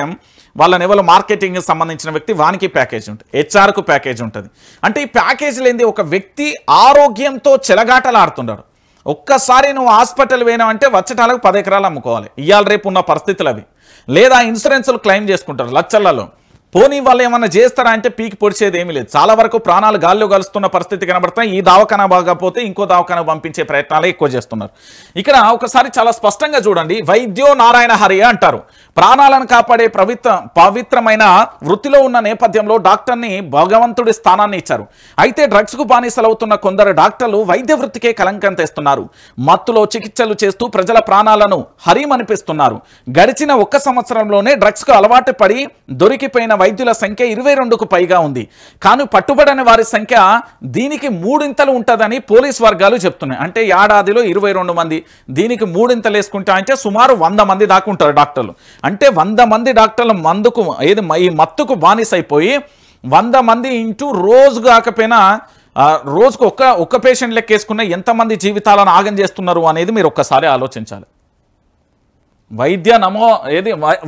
వాళ్ళని ఎవరు మార్కెటింగ్కి సంబంధించిన వ్యక్తి, వానికి ప్యాకేజ్ ఉంటుంది, హెచ్ఆర్కు ప్యాకేజ్ ఉంటుంది. అంటే ఈ ప్యాకేజీలు ఏంది? ఒక వ్యక్తి ఆరోగ్యంతో చెలగాటలాడుతున్నాడు. ఒక్కసారి నువ్వు హాస్పిటల్ పోయినావంటే వచ్చేటాలకు 10 ఎకరాలు అమ్ముకోవాలి. ఇవాళ రేపు ఉన్న పరిస్థితులు అవి. లేదా ఇన్సూరెన్స్లు క్లెయిమ్ చేసుకుంటారు లక్షలలో. పోనీ వాళ్ళు ఏమన్నా చేస్తారా అంటే పీకి పొడిచేది ఏమీ లేదు. చాలా వరకు ప్రాణాలు గాల్లో కలుస్తున్న పరిస్థితి కనబడతాయి. ఈ దవాఖానా బాగపోతే ఇంకో దవాఖానా పంపించే ప్రయత్నాలే ఎక్కువ చేస్తున్నారు. ఇక్కడ ఒకసారి చాలా స్పష్టంగా చూడండి, వైద్యో నారాయణ హరి అంటారు. ప్రాణాలను కాపాడే పవిత్రమైన వృత్తిలో ఉన్న నేపథ్యంలో డాక్టర్ని భగవంతుడి స్థానాన్ని ఇచ్చారు. అయితే డ్రగ్స్కు బానిసలవుతున్న కొందరు డాక్టర్లు వైద్య వృత్తికే కలంకం తెస్తున్నారు. మత్తులో చికిత్సలు చేస్తూ ప్రజల ప్రాణాలను హరిమనిపిస్తున్నారు. గడిచిన 1 సంవత్సరంలోనే డ్రగ్స్కు అలవాటు పడి దొరికిపోయిన వైద్యుల సంఖ్య 22కు పైగా ఉంది. కానీ పట్టుబడని వారి సంఖ్య దీనికి 3 ఉంటుందని పోలీస్ వర్గాలు చెప్తున్నాయి. అంటే ఏడాదిలో 22 మంది, దీనికి 3 వేసుకుంటా అంటే సుమారు 100 మంది దాకా ఉంటారు డాక్టర్లు. అంటే 100 మంది డాక్టర్లు ఈ మత్తుకు బానిసైపోయి 100 మంది ఇంటూ రోజు కాకపోయినా రోజుకు ఒక్క పేషెంట్ లెక్కేసుకున్న ఎంతమంది జీవితాలను ఆగం చేస్తున్నారు అనేది మీరు ఒక్కసారి ఆలోచించాలి.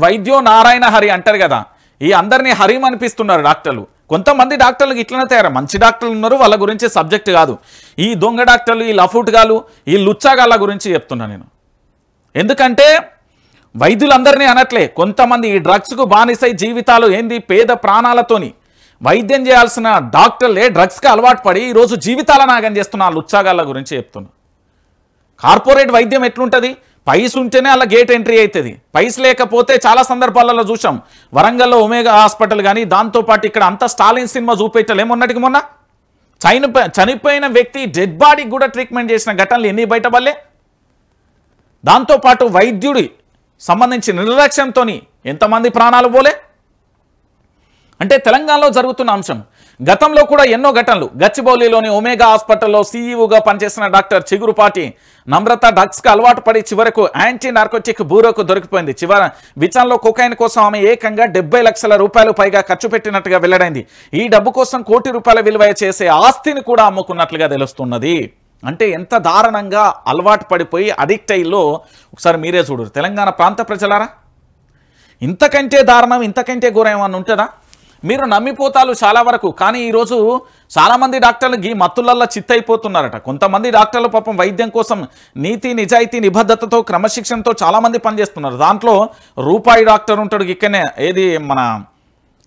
వైద్యో నారాయణ హరి అంటారు కదా, ఈ అందరినీ హరిం అనిపిస్తున్నారు డాక్టర్లు. కొంతమంది డాక్టర్లకు ఇట్లనే తయారు, మంచి డాక్టర్లు ఉన్నారు, వాళ్ళ గురించి సబ్జెక్ట్ కాదు. ఈ దొంగ డాక్టర్లు, ఈ లఫూట్గాలు, ఈ లుచ్చాగాళ్ళ గురించి చెప్తున్నా నేను. ఎందుకంటే వైద్యులందరినీ అనట్లే, కొంతమంది ఈ డ్రగ్స్కు బానిసై జీవితాలు పేద ప్రాణాలతోని వైద్యం చేయాల్సిన డాక్టర్లే డ్రగ్స్కి అలవాటు పడి ఈరోజు జీవితాలను నాగం చేస్తున్న ఆ లుచ్చాగాళ్ళ గురించి చెప్తున్నా. కార్పొరేట్ వైద్యం ఎట్లుంటుంది? పైసలు ఉంటేనే అలా గేట్ ఎంట్రీ అవుతుంది. పైసలు లేకపోతే చాలా సందర్భాలలో చూసాం. వరంగల్లో ఒమేగా హాస్పిటల్ కానీ, దాంతోపాటు ఇక్కడ అంతా స్టాలిన్ సినిమా చూపెట్టాలి. ఏమన్నటికి మొన్న చనిపోయిన వ్యక్తి డెడ్ బాడీకి కూడా ట్రీట్మెంట్ చేసిన ఘటనలు ఎన్ని బయటపడలే? దాంతోపాటు వైద్యుడి సంబంధించి నిర్లక్ష్యంతో ఎంతమంది ప్రాణాలు పోలే? అంటే తెలంగాణలో జరుగుతున్న అంశం. గతంలో కూడా ఎన్నో ఘటనలు. గచ్చిబౌలిలోని ఒమేగా హాస్పిటల్లో సీఈఓగా పనిచేసిన డాక్టర్ చిగురుపాటి నమ్రత డ్రగ్స్కి అలవాటు పడి చివరకు యాంటీ నార్కోటిక్ బ్యూరోకు దొరికిపోయింది. విచారణలో కొకైన్ కోసం ఆమె ఏకంగా 70 లక్షల రూపాయలు పైగా ఖర్చు పెట్టినట్టుగా వెల్లడైంది. ఈ డబ్బు కోసం కోటి రూపాయల విలువ చేసే ఆస్తిని కూడా అమ్ముకున్నట్లుగా తెలుస్తున్నది. అంటే ఎంత దారుణంగా అలవాటు పడిపోయి అడిక్ట్ అయ్యిలో ఒకసారి మీరే చూడరు. తెలంగాణ ప్రాంత ప్రజలారా, ఇంతకంటే దారుణం, ఇంతకంటే ఘోరం ఏమన్నా ఉంటుందా? మీరు నమ్మిపోతారు చాలా వరకు. కానీ ఈరోజు చాలామంది డాక్టర్లు ఈ మత్తులల్లో చిత్తైపోతున్నారట. కొంతమంది డాక్టర్లు పాపం వైద్యం కోసం నీతి నిజాయితీ నిబద్ధతతో క్రమశిక్షణతో చాలామంది పనిచేస్తున్నారు. దాంట్లో రూపాయి డాక్టర్ ఉంటాడు ఇక్కడనే, ఏది మన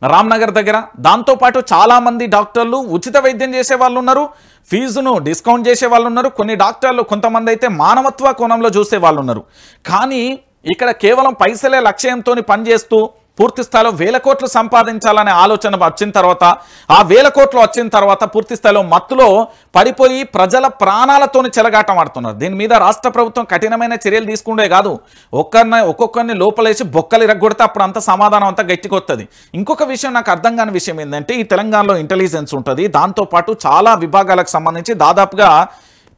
రామ్నగర్ దగ్గర. దాంతోపాటు చాలామంది డాక్టర్లు ఉచిత వైద్యం చేసే వాళ్ళు ఉన్నారు, ఫీజును డిస్కౌంట్ చేసే వాళ్ళు ఉన్నారు. కొన్ని డాక్టర్లు కొంతమంది అయితే మానవత్వ కోణంలో చూసే వాళ్ళు ఉన్నారు. కానీ ఇక్కడ కేవలం పైసలే లక్ష్యంతో పనిచేస్తూ పూర్తి స్థాయిలో 1000 కోట్లు సంపాదించాలనే ఆలోచన వచ్చిన తర్వాత, ఆ 1000 కోట్లు వచ్చిన తర్వాత పూర్తి స్థాయిలో మత్తులో పడిపోయి ప్రజల ప్రాణాలతోని చెలగాటం ఆడుతున్నారు. దీని మీద రాష్ట్ర ప్రభుత్వం కఠినమైన చర్యలు తీసుకుంటే కాదు, ఒక్కొక్కరిని లోపలేసి బొక్కలు ఇరగొడితే అప్పుడు అంత సమాధానం అంతా గట్టికొస్తుంది. ఇంకొక విషయం నాకు అర్థం కాని విషయం ఏంటంటే, ఈ తెలంగాణలో ఇంటెలిజెన్స్ ఉంటుంది, దాంతోపాటు చాలా విభాగాలకు సంబంధించి దాదాపుగా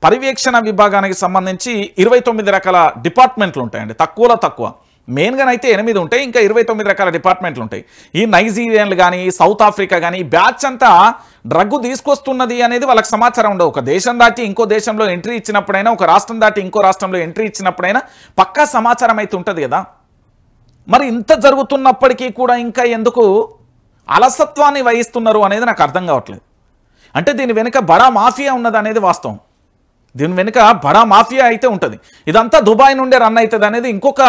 పర్యవేక్షణ విభాగానికి సంబంధించి 29 రకాల డిపార్ట్మెంట్లు ఉంటాయండి. తక్కువ మెయిన్గానైతే 8 ఉంటాయి, ఇంకా 29 రకాల డిపార్ట్మెంట్లు ఉంటాయి. ఈ నైజీరియన్లు కానీ, సౌత్ ఆఫ్రికా కానీ, ఈ బ్యాచ్ అంతా డ్రగ్ తీసుకొస్తున్నది అనేది వాళ్ళకి సమాచారం ఉండవు. ఒక దేశం దాటి ఇంకో దేశంలో ఎంట్రీ ఇచ్చినప్పుడైనా, ఒక రాష్ట్రం దాటి ఇంకో రాష్ట్రంలో ఎంట్రీ ఇచ్చినప్పుడైనా పక్కా సమాచారం అయితే ఉంటుంది కదా. మరి ఇంత జరుగుతున్నప్పటికీ కూడా ఇంకా ఎందుకు అలసత్వాన్ని వహిస్తున్నారు అనేది నాకు అర్థం కావట్లేదు. అంటే దీని వెనుక బడా మాఫియా ఉన్నది అనేది వాస్తవం. దీని వెనుక బడా మాఫియా అయితే ఉంటుంది. ఇదంతా దుబాయ్ నుండే రన్ అవుతుంది అనేది ఇంకొక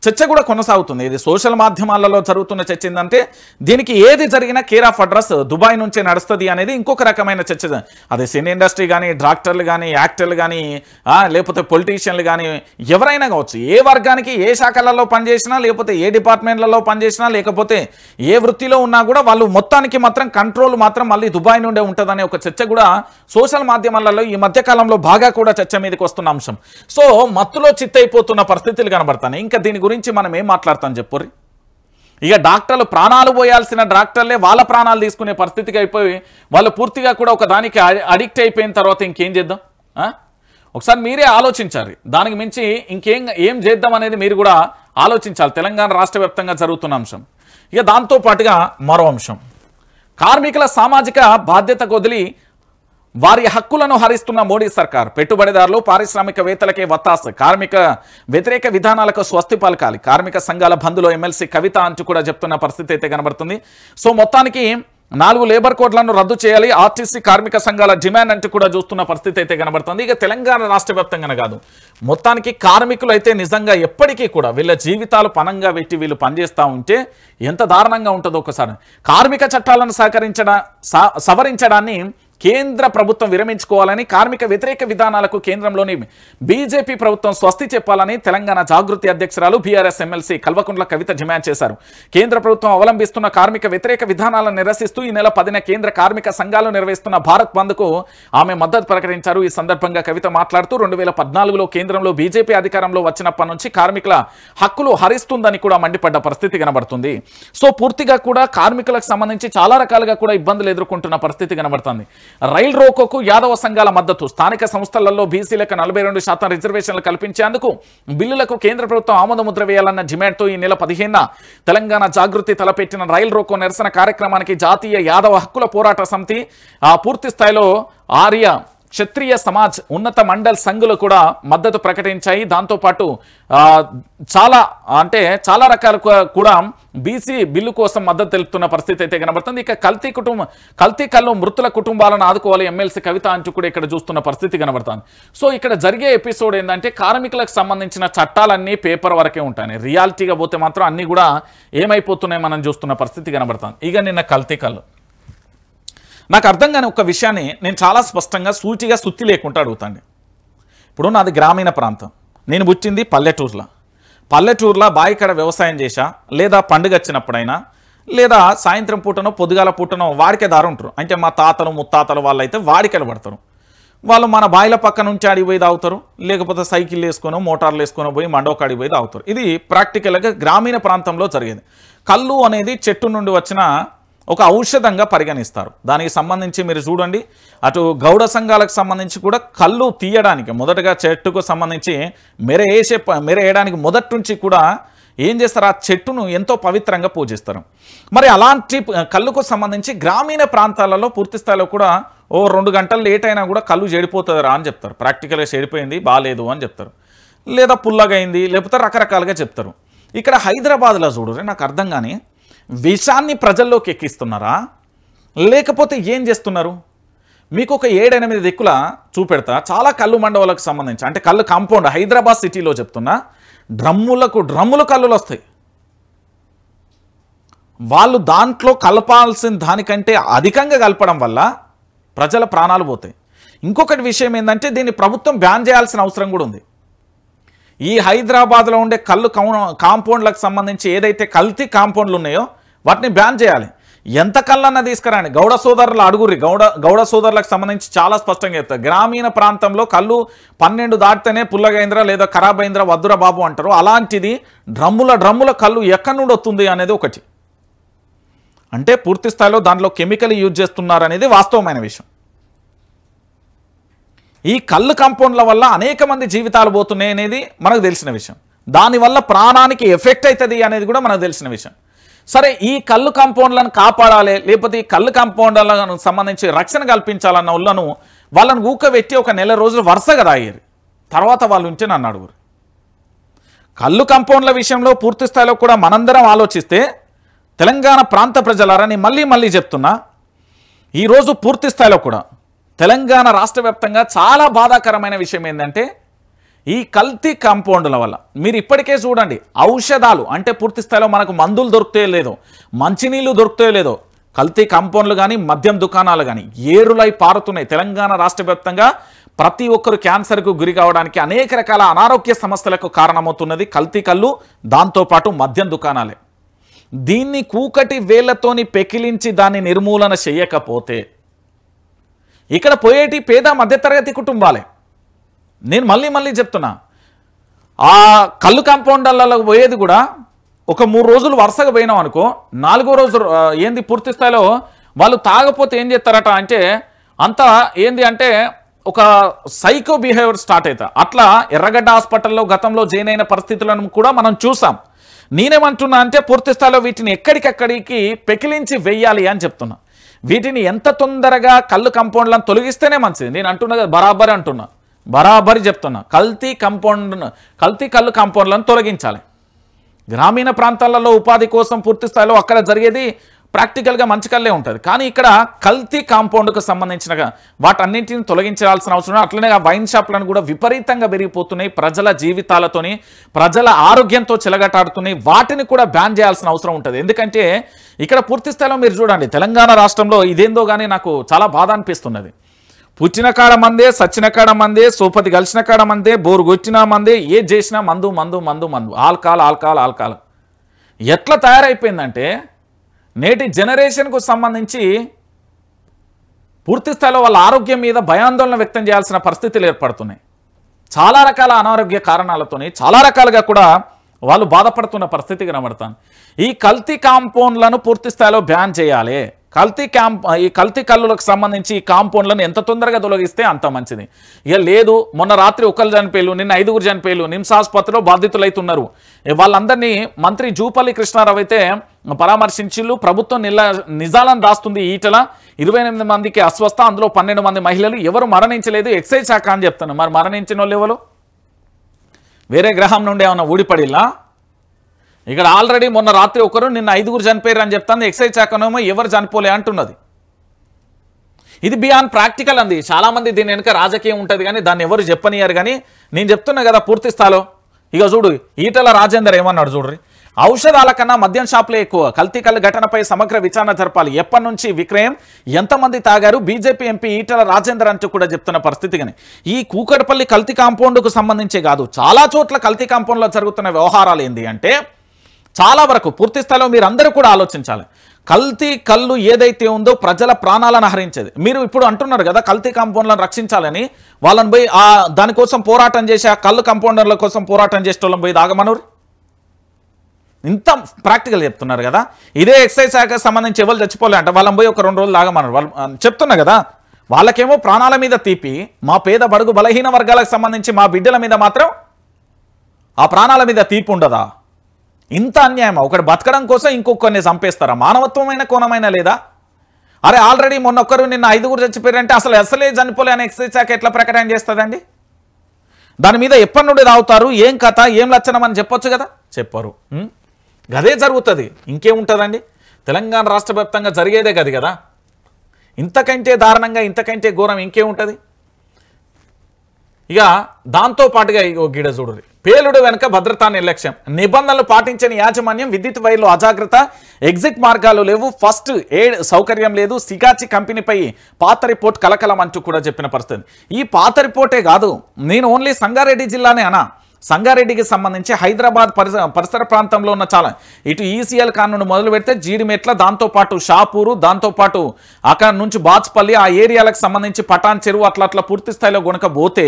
చర్చ కూడా కొనసాగుతుంది. ఇది సోషల్ మాధ్యమాలలో జరుగుతున్న చర్చ ఏంటంటే, దీనికి ఏది జరిగినా కేర్ ఆఫ్ అడ్రస్ దుబాయ్ నుంచే నడుస్తుంది అనేది ఇంకొక రకమైన చర్చ. అదే సినీ ఇండస్ట్రీ కానీ, డాక్టర్లు కానీ, యాక్టర్లు కానీ, లేకపోతే పొలిటీషియన్లు కానీ, ఎవరైనా కావచ్చు, ఏ వర్గానికి ఏ శాఖలలో పనిచేసినా, లేకపోతే ఏ డిపార్ట్మెంట్లలో పనిచేసినా, లేకపోతే ఏ వృత్తిలో ఉన్నా కూడా వాళ్ళు మొత్తానికి మాత్రం కంట్రోల్ మాత్రం మళ్ళీ దుబాయ్ నుండే ఉంటుందనే ఒక చర్చ కూడా సోషల్ మాధ్యమాలలో ఈ మధ్యకాలంలో బాగా కూడా చర్చ మీదకి వస్తున్న అంశం. సో మత్తులో చిత్తైపోతున్న పరిస్థితులు కనబడతాయి. ఇంకా దీని గురించి మనం ఏం మాట్లాడతాం చెప్పుర్రి. ఇక డాక్టర్లు ప్రాణాలు పోయాల్సిన డాక్టర్లే వాళ్ళ ప్రాణాలు తీసుకునే పరిస్థితికి అయిపోయి వాళ్ళు పూర్తిగా కూడా ఒక దానికి అడిక్ట్ అయిపోయిన తర్వాత ఇంకేం చేద్దాం? ఒకసారి మీరే ఆలోచించాలి. దానికి మించి ఏం చేద్దాం అనేది మీరు కూడా ఆలోచించాలి. తెలంగాణ రాష్ట్ర వ్యాప్తంగా జరుగుతున్న అంశం. ఇక దాంతో పాటుగా మరో అంశం, కార్మికుల సామాజిక బాధ్యతకు వదిలి వారి హక్కులను హరిస్తున్న మోడీ సర్కార్. పెట్టుబడిదారులు, పారిశ్రామికవేత్తలకే వత్తాసు. కార్మిక వ్యతిరేక విధానాలకు స్వస్తి పలకాలి. కార్మిక సంఘాల బంధులో ఎమ్మెల్సీ కవిత అంటూ కూడా చెప్తున్న పరిస్థితి అయితే కనబడుతుంది. సో మొత్తానికి 4 లేబర్ కోడ్లను రద్దు చేయాలి, ఆర్టీసీ కార్మిక సంఘాల డిమాండ్ అంటూ కూడా చూస్తున్న పరిస్థితి అయితే కనబడుతుంది. ఇక తెలంగాణ రాష్ట్ర వ్యాప్తంగానే కాదు, మొత్తానికి కార్మికులు అయితే నిజంగా ఎప్పటికీ కూడా వీళ్ళ జీవితాలు పనంగా పెట్టి వీళ్ళు పనిచేస్తూ ఉంటే ఎంత దారుణంగా ఉంటుందో ఒకసారి. కార్మిక చట్టాలను సవరించడాన్ని కేంద్ర ప్రభుత్వం విరమించుకోవాలని, కార్మిక వ్యతిరేక విధానాలకు కేంద్రంలోని బీజేపీ ప్రభుత్వం స్వస్తి చెప్పాలని తెలంగాణ జాగృతి అధ్యక్షురాలు BRS MLC Kalvakuntla Kavitha demand చేశారు. కేంద్ర ప్రభుత్వం అవలంబిస్తున్న కార్మిక వ్యతిరేక విధానాలను నిరసిస్తూ ఈ నెల 10న కేంద్ర కార్మిక సంఘాలు నిర్వహిస్తున్న భారత్ బంద్కు ఆమె మద్దతు ప్రకటించారు. ఈ సందర్భంగా కవిత మాట్లాడుతూ 2014లో కేంద్రంలో బీజేపీ అధికారంలో వచ్చినప్పటి నుంచి కార్మికుల హక్కులు హరిస్తుందని కూడా మండిపడ్డ పరిస్థితి కనబడుతుంది. సో పూర్తిగా కూడా కార్మికులకు సంబంధించి చాలా రకాలుగా కూడా ఇబ్బందులు ఎదుర్కొంటున్న పరిస్థితి కనబడుతుంది. రైల్ రోకోకు యాదవ సంఘాల మద్దతు. స్థానిక సంస్థలలో బీసీలకు 42% రిజర్వేషన్లు కల్పించేందుకు బిల్లులకు కేంద్ర ప్రభుత్వం ఆమోదముద్ర వేయాలన్న డిమాండ్తో ఈ నెల 15న తెలంగాణ జాగృతి తలపెట్టిన రైల్ రోకో నిరసన కార్యక్రమానికి జాతీయ యాదవ హక్కుల పోరాట సమితి, పూర్తి స్థాయిలో ఆర్య క్షత్రియ సమాజ్ ఉన్నత మండల్ సంఘులు కూడా మద్దతు ప్రకటించాయి. దాంతోపాటు చాలా రకాల కూడా బీసీ బిల్లు కోసం మద్దతు తెలుపుతున్న పరిస్థితి అయితే కనబడుతుంది. ఇక కల్తీ కళ్ళు మృతుల కుటుంబాలను ఆదుకోవాలి ఎమ్మెల్సీ కవిత అంటూ కూడా ఇక్కడ చూస్తున్న పరిస్థితి కనబడుతుంది. సో ఇక్కడ జరిగే ఎపిసోడ్ ఏంటంటే, కార్మికులకు సంబంధించిన చట్టాలన్నీ పేపర్ వరకే ఉంటాయి, రియాలిటీగా పోతే మాత్రం అన్నీ కూడా ఏమైపోతున్నాయి మనం చూస్తున్న పరిస్థితి కనబడుతుంది. ఇక నిన్న కల్తీ కళ్ళు నాకు అర్థం కాని ఒక విషయాన్ని నేను చాలా స్పష్టంగా సూచిగా సుత్తి లేకుండా అడుగుతాండి. ఇప్పుడు నాది గ్రామీణ ప్రాంతం, నేను పుట్టింది పల్లెటూరులో బాయికాడ వ్యవసాయం చేశా, లేదా పండుగ వచ్చినప్పుడైనా, లేదా సాయంత్రం పూటనో పొద్దుగాల పూటనో వాడికేదారు ఉంటారు. అంటే మా తాతలు ముత్తాతలు వాళ్ళైతే వాడికలు పడతారు. వాళ్ళు మన బాయిల పక్క నుంచి అడిగిపోయి తాగుతారు, లేకపోతే సైకిల్ వేసుకొని మోటార్లు వేసుకొని పోయి మండోక అడిగిపోయి తాగుతారు. ఇది ప్రాక్టికల్గా గ్రామీణ ప్రాంతంలో జరిగేది. కళ్ళు అనేది చెట్టు నుండి వచ్చిన ఒక ఔషధంగా పరిగణిస్తారు. దానికి సంబంధించి మీరు చూడండి, అటు గౌడ సంఘాలకు సంబంధించి కూడా కళ్ళు తీయడానికి మొదటగా చెట్టుకు సంబంధించి మెరేయడానికి మొదటి నుంచి కూడా ఏం చేస్తారు, ఆ చెట్టును ఎంతో పవిత్రంగా పూజిస్తారు. మరి అలాంటి కళ్ళుకు సంబంధించి గ్రామీణ ప్రాంతాలలో పూర్తి స్థాయిలో కూడా 2 గంటలు లేట్ అయినా కూడా కళ్ళు చెడిపోతుందిరా అని చెప్తారు. ప్రాక్టికల్గా చెడిపోయింది, బాగాలేదు అని చెప్తారు, లేదా పుల్లగైంది, లేకపోతే రకరకాలుగా చెప్తారు. ఇక్కడ హైదరాబాద్లో చూడరు, నాకు అర్థం కానీ విషాన్ని ప్రజల్లోకి ఎక్కిస్తున్నారా లేకపోతే ఏం చేస్తున్నారు? మీకు ఒక 7-8 దిక్కుల చూపెడతా. చాలా కళ్ళు మండవాలకు సంబంధించి, అంటే కళ్ళు కాంపౌండ్ హైదరాబాద్ సిటీలో చెప్తున్నా, డ్రమ్ములు కళ్ళులు వస్తాయి. వాళ్ళు దాంట్లో కలపాల్సిన దానికంటే అధికంగా కలపడం వల్ల ప్రజల ప్రాణాలు పోతాయి. ఇంకొకటి విషయం ఏంటంటే దీన్ని ప్రభుత్వం బ్యాన్ చేయాల్సిన అవసరం కూడా ఉంది. ఈ హైదరాబాద్లో ఉండే కళ్ళు కాంపౌండ్లకు సంబంధించి ఏదైతే కల్తీ కాంపౌండ్లు ఉన్నాయో వాటిని బ్యాన్ చేయాలి. ఎంత కళ్ళన్నా తీసుకురాండి. గౌడ సోదరులు అడుగుర్రి, గౌడ సోదరులకు సంబంధించి చాలా స్పష్టంగా చెప్తారు. గ్రామీణ ప్రాంతంలో కళ్ళు 12 దాటితేనే పుల్లగైంద్ర లేదా ఖరాబ్ అయింద్ర వద్దురా బాబు అంటారు. అలాంటిది డ్రమ్ముల కళ్ళు ఎక్కడి నుండి వస్తుంది అనేది ఒకటి. అంటే పూర్తి స్థాయిలో దాంట్లో కెమికల్ యూజ్ చేస్తున్నారు అనేది వాస్తవమైన విషయం. ఈ కళ్ళు కాంపౌండ్ల వల్ల అనేక మంది జీవితాలు పోతున్నాయి అనేది మనకు తెలిసిన విషయం. దానివల్ల ప్రాణానికి ఎఫెక్ట్ అవుతుంది అనేది కూడా మనకు తెలిసిన విషయం. సరే, ఈ కళ్ళు కాంపౌండ్లను కాపాడాలి, లేకపోతే ఈ కళ్ళు కాంపౌండ్లకు సంబంధించి రక్షణ కల్పించాలన్న వాళ్ళను ఊకబెట్టి ఒక నెల రోజులు వరుసగా తాగారు. తర్వాత వాళ్ళు ఉంటే నన్ను అడుగురు. కళ్ళు కాంపౌండ్ల విషయంలో పూర్తి స్థాయిలో కూడా మనందరం ఆలోచిస్తే, తెలంగాణ ప్రాంత ప్రజలారా నేను మళ్ళీ చెప్తున్నా, ఈరోజు పూర్తి స్థాయిలో కూడా తెలంగాణ రాష్ట్ర వ్యాప్తంగా చాలా బాధాకరమైన విషయం ఏంటంటే ఈ కల్తీ కాంపౌండ్ల వల్ల మీరు ఇప్పటికే చూడండి, ఔషధాలు అంటే పూర్తి స్థాయిలో మనకు మందులు దొరుకుతాయో లేదో, మంచినీళ్ళు దొరుకుతాయో లేదో, కల్తీ కాంపౌండ్లు కానీ మద్యం దుకాణాలు కానీ ఏరులై పారుతున్నాయి. తెలంగాణ రాష్ట్ర వ్యాప్తంగా ప్రతి ఒక్కరు క్యాన్సర్కు గురి కావడానికి, అనేక రకాల అనారోగ్య సమస్యలకు కారణమవుతున్నది కల్తీ కళ్ళు, దాంతోపాటు మద్యం దుకాణాలే. దీన్ని కూకటి వేళ్లతోని పెకిలించి దాన్ని నిర్మూలన చేయకపోతే ఇక్కడ పోయేటి పేద మధ్యతరగతి కుటుంబాలే. నేను మళ్ళీ చెప్తున్నా, ఆ కళ్ళు కాంపౌండ్లలో పోయేది కూడా ఒక 3 రోజులు వరుసగా పోయినాం అనుకో, 4వ రోజు ఏంది పూర్తి స్థాయిలో వాళ్ళు తాగపోతే ఏం చేస్తారట అంటే అంతా ఏంది అంటే ఒక సైకో బిహేవియర్ స్టార్ట్ అవుతా. అట్లా ఎర్రగడ్డ హాస్పిటల్లో గతంలో జాయిన్ అయిన పరిస్థితులను కూడా మనం చూసాం. నేనేమంటున్నా అంటే పూర్తి స్థాయిలో వీటిని ఎక్కడికక్కడికి పెకిలించి వెయ్యాలి అని చెప్తున్నా. వీటిని ఎంత తొందరగా కళ్ళు కాంపౌండ్లను తొలగిస్తేనే మంచిది. నేను అంటున్నా కదా, బరాబరి చెప్తున్నా, కల్తీ కళ్ళు కాంపౌండ్లను తొలగించాలి. గ్రామీణ ప్రాంతాలలో ఉపాధి కోసం పూర్తి స్థాయిలో అక్కడ జరిగేది ప్రాక్టికల్గా మంచి కళ్ళే ఉంటుంది. కానీ ఇక్కడ కల్తీ కాంపౌండ్కు సంబంధించిన వాటన్నింటిని తొలగించాల్సిన అవసరం. అట్లనే ఆ వైన్ షాప్లను కూడా విపరీతంగా పెరిగిపోతున్నాయి. ప్రజల జీవితాలతోని, ప్రజల ఆరోగ్యంతో చెలగటాడుతున్నాయి. వాటిని కూడా బ్యాన్ చేయాల్సిన అవసరం ఉంటుంది. ఎందుకంటే ఇక్కడ పూర్తి స్థాయిలో మీరు చూడండి, తెలంగాణ రాష్ట్రంలో ఇదేందో కానీ నాకు చాలా బాధ అనిపిస్తున్నది. పుట్టిన కాడ మందే, సచ్చిన కాడ మందే, సోపతి కలిసిన కాడ మందే, బోరు కొట్టినా మందే, ఏది చేసినా మందు, ఆల్కహాల్ ఎట్లా తయారైపోయిందంటే నేటి జనరేషన్కు సంబంధించి పూర్తి స్థాయిలో వాళ్ళ ఆరోగ్యం మీద భయాందోళన వ్యక్తం చేయాల్సిన పరిస్థితులు ఏర్పడుతున్నాయి. చాలా రకాల అనారోగ్య కారణాలతోని చాలా రకాలుగా కూడా వాళ్ళు బాధపడుతున్న పరిస్థితి కనబడుతుంది. ఈ కల్తీ కాంపౌండ్లను పూర్తి స్థాయిలో బ్యాన్ చేయాలి. ఈ కల్తీ కళ్ళులకు సంబంధించి ఈ కాంపౌండ్లను ఎంత తొందరగా తొలగిస్తే అంత మంచిది. ఇక లేదు, మొన్న రాత్రి 1 చనిపోయారు, నిన్న 5 చనిపోయారు, నిమ్స్ ఆసుపత్రిలో బాధితులైతున్నారు. వాళ్ళందరినీ మంత్రి జూపల్లి కృష్ణారావు అయితే పరామర్శించిళ్ళు. ప్రభుత్వం నిజాలను దాస్తుంది. ఈటల 28 మందికి అస్వస్థ, అందులో 12 మంది మహిళలు, ఎవరు మరణించలేదు, ఎక్సైజ్ శాఖ అని చెప్తున్నారు. మరి మరణించిన వాళ్ళు ఎవరు? వేరే గ్రహం నుండి ఏమన్నా ఊడిపడిలా? ఇక్కడ ఆల్రెడీ మొన్న రాత్రి 1, నిన్న 5 చనిపోయారు అని చెప్తాను. ఎక్సైజ్ శాఖనేమో ఎవరు చనిపోలే అంటున్నది. ఇది బియాండ్ ప్రాక్టికల్ అంది. చాలామంది దీని వెనుక రాజకీయం ఉంటుంది కానీ దాన్ని ఎవరు చెప్పనియారు. కానీ నేను చెప్తున్నా కదా పూర్తి స్థాయిలో. ఇక చూడు, ఈటల రాజేందర్ ఏమన్నాడు చూడ్రి, ఔషధాల కన్నా మద్యం షాపులే ఎక్కువ, కల్తీ కళ్ళు ఘటనపై సమగ్ర విచారణ జరపాలి, ఎప్పటి నుంచి విక్రయం, ఎంతమంది తాగారు, బీజేపీ ఎంపీ ఈటల రాజేందర్ అంటూ కూడా చెప్తున్న పరిస్థితి. కానీ ఈ కూకట్పల్లి కల్తీ కాంపౌండ్కు సంబంధించే కాదు, చాలా చోట్ల కల్తీ కాంపౌండ్లో జరుగుతున్న వ్యవహారాలు ఏంది అంటే చాలా వరకు పూర్తి స్థాయిలో మీరు అందరూ కూడా ఆలోచించాలి. కల్తీ కళ్ళు ఏదైతే ఉందో ప్రజల ప్రాణాలను హరించేది. మీరు ఇప్పుడు అంటున్నారు కదా కల్తీ కాంపౌండ్లను రక్షించాలని, వాళ్ళని పోయి దానికోసం పోరాటం చేసి ఆ కళ్ళు కాంపౌండర్ల కోసం పోరాటం చేసే వాళ్ళని పోయి దాగమనరు. ఇంత ప్రాక్టికల్ చెప్తున్నారు కదా. ఇదే ఎక్సైజ్ శాఖకు సంబంధించి ఎవరు చచ్చిపోలే అంటే వాళ్ళని పోయి ఒక 2 రోజులు లాగమన్నారు. వాళ్ళు చెప్తున్నా కదా, వాళ్ళకేమో ప్రాణాల మీద తీపి, మా పేద బడుగు బలహీన వర్గాలకు సంబంధించి మా బిడ్డల మీద మాత్రం ఆ ప్రాణాల మీద తీపి ఉండదా? ఇంత అన్యాయం. ఒకటి బతకడం కోసం ఇంకొకరిని చంపేస్తారా? మానవత్వమైన కోణమైనా లేదా? అరే ఆల్రెడీ మొన్నొక్కరు నిన్న 5 చచ్చిపోయారంటే అసలే చనిపోలే అని ఎక్సైజ్ శాఖ ఎట్లా ప్రకటన చేస్తుందండి? దాని మీద ఎప్పటి నుండి రావుతారు, ఏం కథ, ఏం లక్షణం అని చెప్పొచ్చు కదా, చెప్పరు. గదే జరుగుతుంది, ఇంకేముంటుందండి? తెలంగాణ రాష్ట్ర వ్యాప్తంగా జరిగేదే గది కదా. ఇంతకంటే దారుణంగా, ఇంతకంటే ఘోరం ఇంకేముంటుంది? ఇక దాంతోపాటుగా గిడ చూడు, పేలుడు వెనుక భద్రతా నిర్లక్ష్యం, నిబంధనలు పాటించని యాజమాన్యం, విద్యుత్ వైర్లు అజాగ్రత్త, ఎగ్జిట్ మార్గాలు లేవు, ఫస్ట్ ఎయిడ్ సౌకర్యం లేదు, సిగాచి కంపెనీపై పాత రిపోర్ట్ కలకలం అంటూ కూడా చెప్పిన పరిస్థితి. ఈ పాత రిపోర్టే కాదు, నేను ఓన్లీ సంగారెడ్డి జిల్లానే అనా. సంగారెడ్డికి సంబంధించి హైదరాబాద్ పరిసర ప్రాంతంలో ఉన్న చాలా ఇటు ఈసీఎల్ కానుండి మొదలు పెడితే జీడిమెట్ల, దాంతోపాటు షాపూరు, దాంతోపాటు అక్కడ నుంచి బాచ్పల్లి ఆ ఏరియాలకు సంబంధించి పటాన్ చెరువు అట్లా పూర్తి స్థాయిలో గనుక పోతే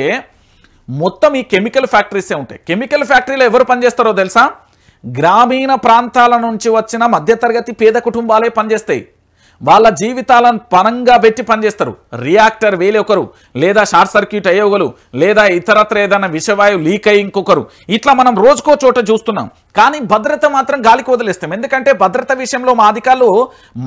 మొత్తం ఈ కెమికల్ ఫ్యాక్టరీసే ఉంటాయి. కెమికల్ ఫ్యాక్టరీలో ఎవరు పనిచేస్తారో తెలుసా? గ్రామీణ ప్రాంతాల నుంచి వచ్చిన మధ్యతరగతి పేద కుటుంబాలే పనిచేస్తాయి. వాళ్ళ జీవితాలను పనంగా పెట్టి పనిచేస్తారు. రియాక్టర్ వేలి ఒకరు, లేదా షార్ట్ సర్క్యూట్ అయ్యే ఒకరు, లేదా ఇతరత్ర ఏదైనా విషవాయువు లీక్ అయ్యి ఇంకొకరు, ఇట్లా మనం రోజుకో చోట చూస్తున్నాం. కానీ భద్రత మాత్రం గాలికి వదిలేస్తాం. ఎందుకంటే భద్రత విషయంలో మా అధికారులు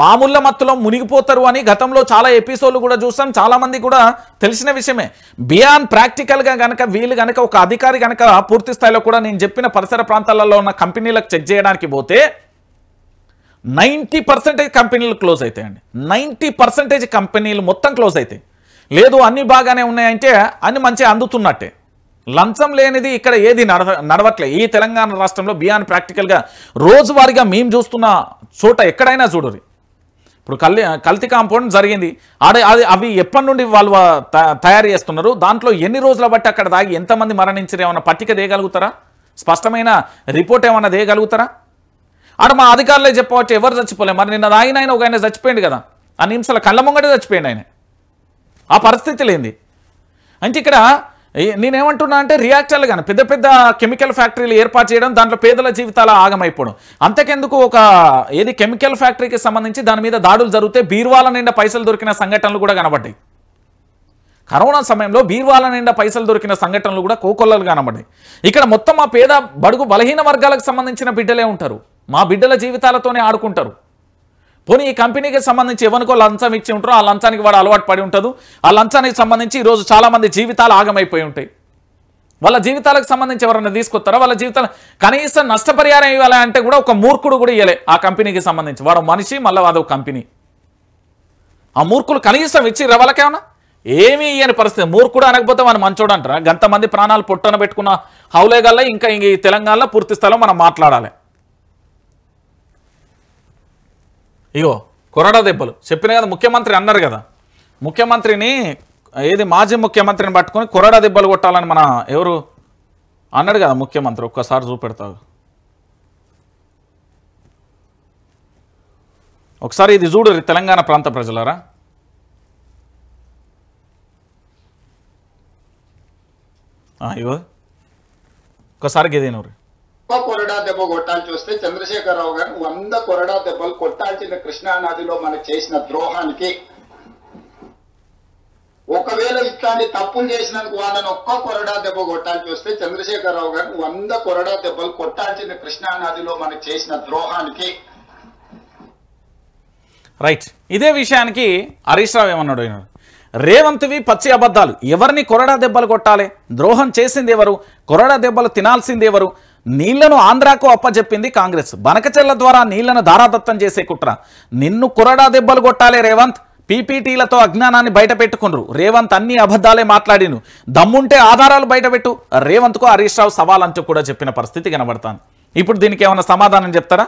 మామూళ్ళ మత్తులో మునిగిపోతారు అని గతంలో చాలా ఎపిసోడ్లు కూడా చూస్తాం. చాలా మంది కూడా తెలిసిన విషయమే. బియాన్ ప్రాక్టికల్గా కనుక వీళ్ళు కనుక ఒక అధికారి కనుక పూర్తి స్థాయిలో కూడా నేను చెప్పిన పరిసర ప్రాంతాలలో ఉన్న కంపెనీలకు చెక్ చేయడానికి పోతే 90% కంపెనీలు క్లోజ్ అవుతాయండి. 90% కంపెనీలు మొత్తం క్లోజ్ అవుతాయి. లేదు అన్ని బాగానే ఉన్నాయంటే అన్ని మంచిగా అందుతున్నట్టే. లంచం లేనిది ఇక్కడ ఏది నడవట్లే ఈ తెలంగాణ రాష్ట్రంలో. బియాన్ ప్రాక్టికల్గా రోజువారీగా మేము చూస్తున్న చోట ఎక్కడైనా చూడరు. ఇప్పుడు కల్తీ కాంపౌండ్ జరిగింది, అవి ఎప్పటి నుండి వాళ్ళు తయారు చేస్తున్నారు, దాంట్లో ఎన్ని రోజుల బట్టి అక్కడ దాగి ఎంతమంది మరణించారు, ఏమన్నా పట్టిక దేయగలుగుతారా? స్పష్టమైన రిపోర్ట్ ఏమన్నా దేయగలుగుతారా? ఆడ మా అధికారులే చెప్పవచ్చు, ఎవరు చచ్చిపోలే. మరి నిన్న ఆయన ఒక ఆయన చచ్చిపోయింది కదా, ఆ నిమిషాల కళ్ళ ముంగటే చచ్చిపోయింది ఆయన. ఆ పరిస్థితి లేనిది అంటే ఇక్కడ నేనేమంటున్నా అంటే రియాక్టర్లు కానీ పెద్ద పెద్ద కెమికల్ ఫ్యాక్టరీలు ఏర్పాటు చేయడం, దాంట్లో పేదల జీవితాల ఆగమైపోవడం. అంతకెందుకు ఒక ఏది కెమికల్ ఫ్యాక్టరీకి సంబంధించి దాని మీద దాడులు జరిగితే బీర్వాల నిండా పైసలు దొరికిన సంఘటనలు కూడా కనబడ్డాయి. కరోనా సమయంలో బీర్వాల నిండా పైసలు దొరికిన సంఘటనలు కూడా కోకొల్లలు కనబడ్డాయి. ఇక్కడ మొత్తం మా పేద బడుగు బలహీన వర్గాలకు సంబంధించిన బిడ్డలే ఉంటారు. మా బిడ్డల జీవితాలతోనే ఆడుకుంటారు. పోనీ ఈ కంపెనీకి సంబంధించి ఎవరికో లంచం ఇచ్చి ఉంటారో ఆ లంచానికి వాడు అలవాటు పడి ఉంటుంది. ఆ లంచానికి సంబంధించి ఈరోజు చాలామంది జీవితాలు ఆగమైపోయి ఉంటాయి. వాళ్ళ జీవితాలకు సంబంధించి ఎవరైనా తీసుకొస్తారా? వాళ్ళ జీవితాలు కనీసం నష్టపరిహారం ఇవ్వాలి అంటే కూడా ఒక మూర్ఖుడు కూడా ఇవ్వలే ఆ కంపెనీకి సంబంధించి. వాడు మనిషి, మళ్ళీ అదొక కంపెనీ. ఆ మూర్ఖులు కనీసం ఇచ్చి వాళ్ళకేమన్నా ఏమీ ఇయ్యని పరిస్థితి. మూర్ఖుడు అనకపోతే మనం మంచోడు అంటారా? గంతమంది ప్రాణాలు పొట్టన పెట్టుకున్న హౌలేగల్లా ఇంకా ఈ తెలంగాణలో పూర్తి స్థలం మనం మాట్లాడాలి. ఇగో కొరడా దెబ్బలు చెప్పిన కదా, ముఖ్యమంత్రి అన్నారు కదా, ముఖ్యమంత్రిని ఏది మాజీ ముఖ్యమంత్రిని పట్టుకొని కొరడా దెబ్బలు కొట్టాలని మన ఎవరు అన్నాడు కదా ముఖ్యమంత్రి. ఒక్కసారి చూపెడతావు ఒకసారి, ఇది చూడు తెలంగాణ ప్రాంత ప్రజలారా. ఇగో ఒక్కసారి గేదేనూరు కొరడా దెబ్బ కొట్టాల్సి వస్తే చంద్రశేఖరరావు గారు 100 కొరడా దెబ్బలు కొట్టాల్సిన కృష్ణానదిలో మనకు చేసిన ద్రోహానికి, ఒకవేళ ఇట్లాంటి తప్పులు చేసినందుకు వాళ్ళని ఒక్క కొరడా దెబ్బ కొట్టాల్సి వస్తే చంద్రశేఖరరావు గారు 100 కొరడా దెబ్బలు కొట్టాల్సిన కృష్ణానదిలో మనకు చేసిన ద్రోహానికి. రైట్, ఇదే విషయానికి హరీష్ రావు ఏమన్నాడు? రేవంత్వి పచ్చి అబద్ధాలు. ఎవరిని కొరడా దెబ్బలు కొట్టాలి? ద్రోహం చేసింది ఎవరు? కొరడా దెబ్బలు తినాల్సింది ఎవరు? నీళ్లను ఆంధ్రాకు అప్పచెప్పింది కాంగ్రెస్. బనకచెర్ల ద్వారా నీళ్లను ధారాదత్తం చేసే కుట్ర. నిన్ను కొరడా దెబ్బలు కొట్టాలి రేవంత్. పీపీటీలతో అజ్ఞానాన్ని బయట పెట్టుకున్నారు. రేవంత్ అన్ని అబద్ధాలే మాట్లాడిను. దమ్ముంటే ఆధారాలు బయటపెట్టు. రేవంత్కు హరీష్ రావు సవాల్ అంటూ కూడా చెప్పిన పరిస్థితి కనబడతాను. ఇప్పుడు దీనికి ఏమైనా సమాధానం చెప్తారా?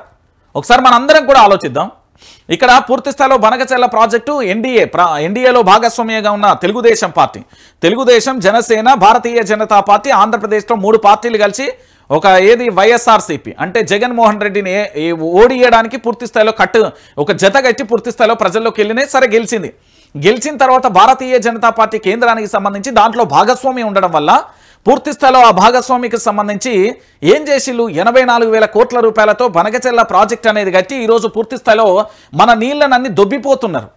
ఒకసారి మనందరం కూడా ఆలోచిద్దాం. ఇక్కడ పూర్తి స్థాయిలో బనకచెర్ల ప్రాజెక్టు ఎన్డీఏలో భాగస్వామ్యంగా ఉన్న తెలుగుదేశం పార్టీ, తెలుగుదేశం, జనసేన, భారతీయ జనతా పార్టీ, ఆంధ్రప్రదేశ్లో 3 పార్టీలు కలిసి ఒక ఏది వైఎస్ఆర్సీపీ అంటే జగన్మోహన్ రెడ్డిని ఓడియడానికి పూర్తి స్థాయిలో ఒక జత కట్టి పూర్తి స్థాయిలో ప్రజల్లోకి వెళ్ళినాయి. సరే గెలిచింది. గెలిచిన తర్వాత భారతీయ జనతా పార్టీ కేంద్రానికి సంబంధించి దాంట్లో భాగస్వామి ఉండడం వల్ల పూర్తి స్థాయిలో ఆ భాగస్వామికి సంబంధించి ఏం చేసిళ్ళు 84,000 కోట్ల రూపాయలతో బనకచెర్ల ప్రాజెక్ట్ అనేది కట్టి ఈరోజు పూర్తి స్థాయిలో మన నీళ్ళనన్నీ దొబ్బిపోతున్నారు.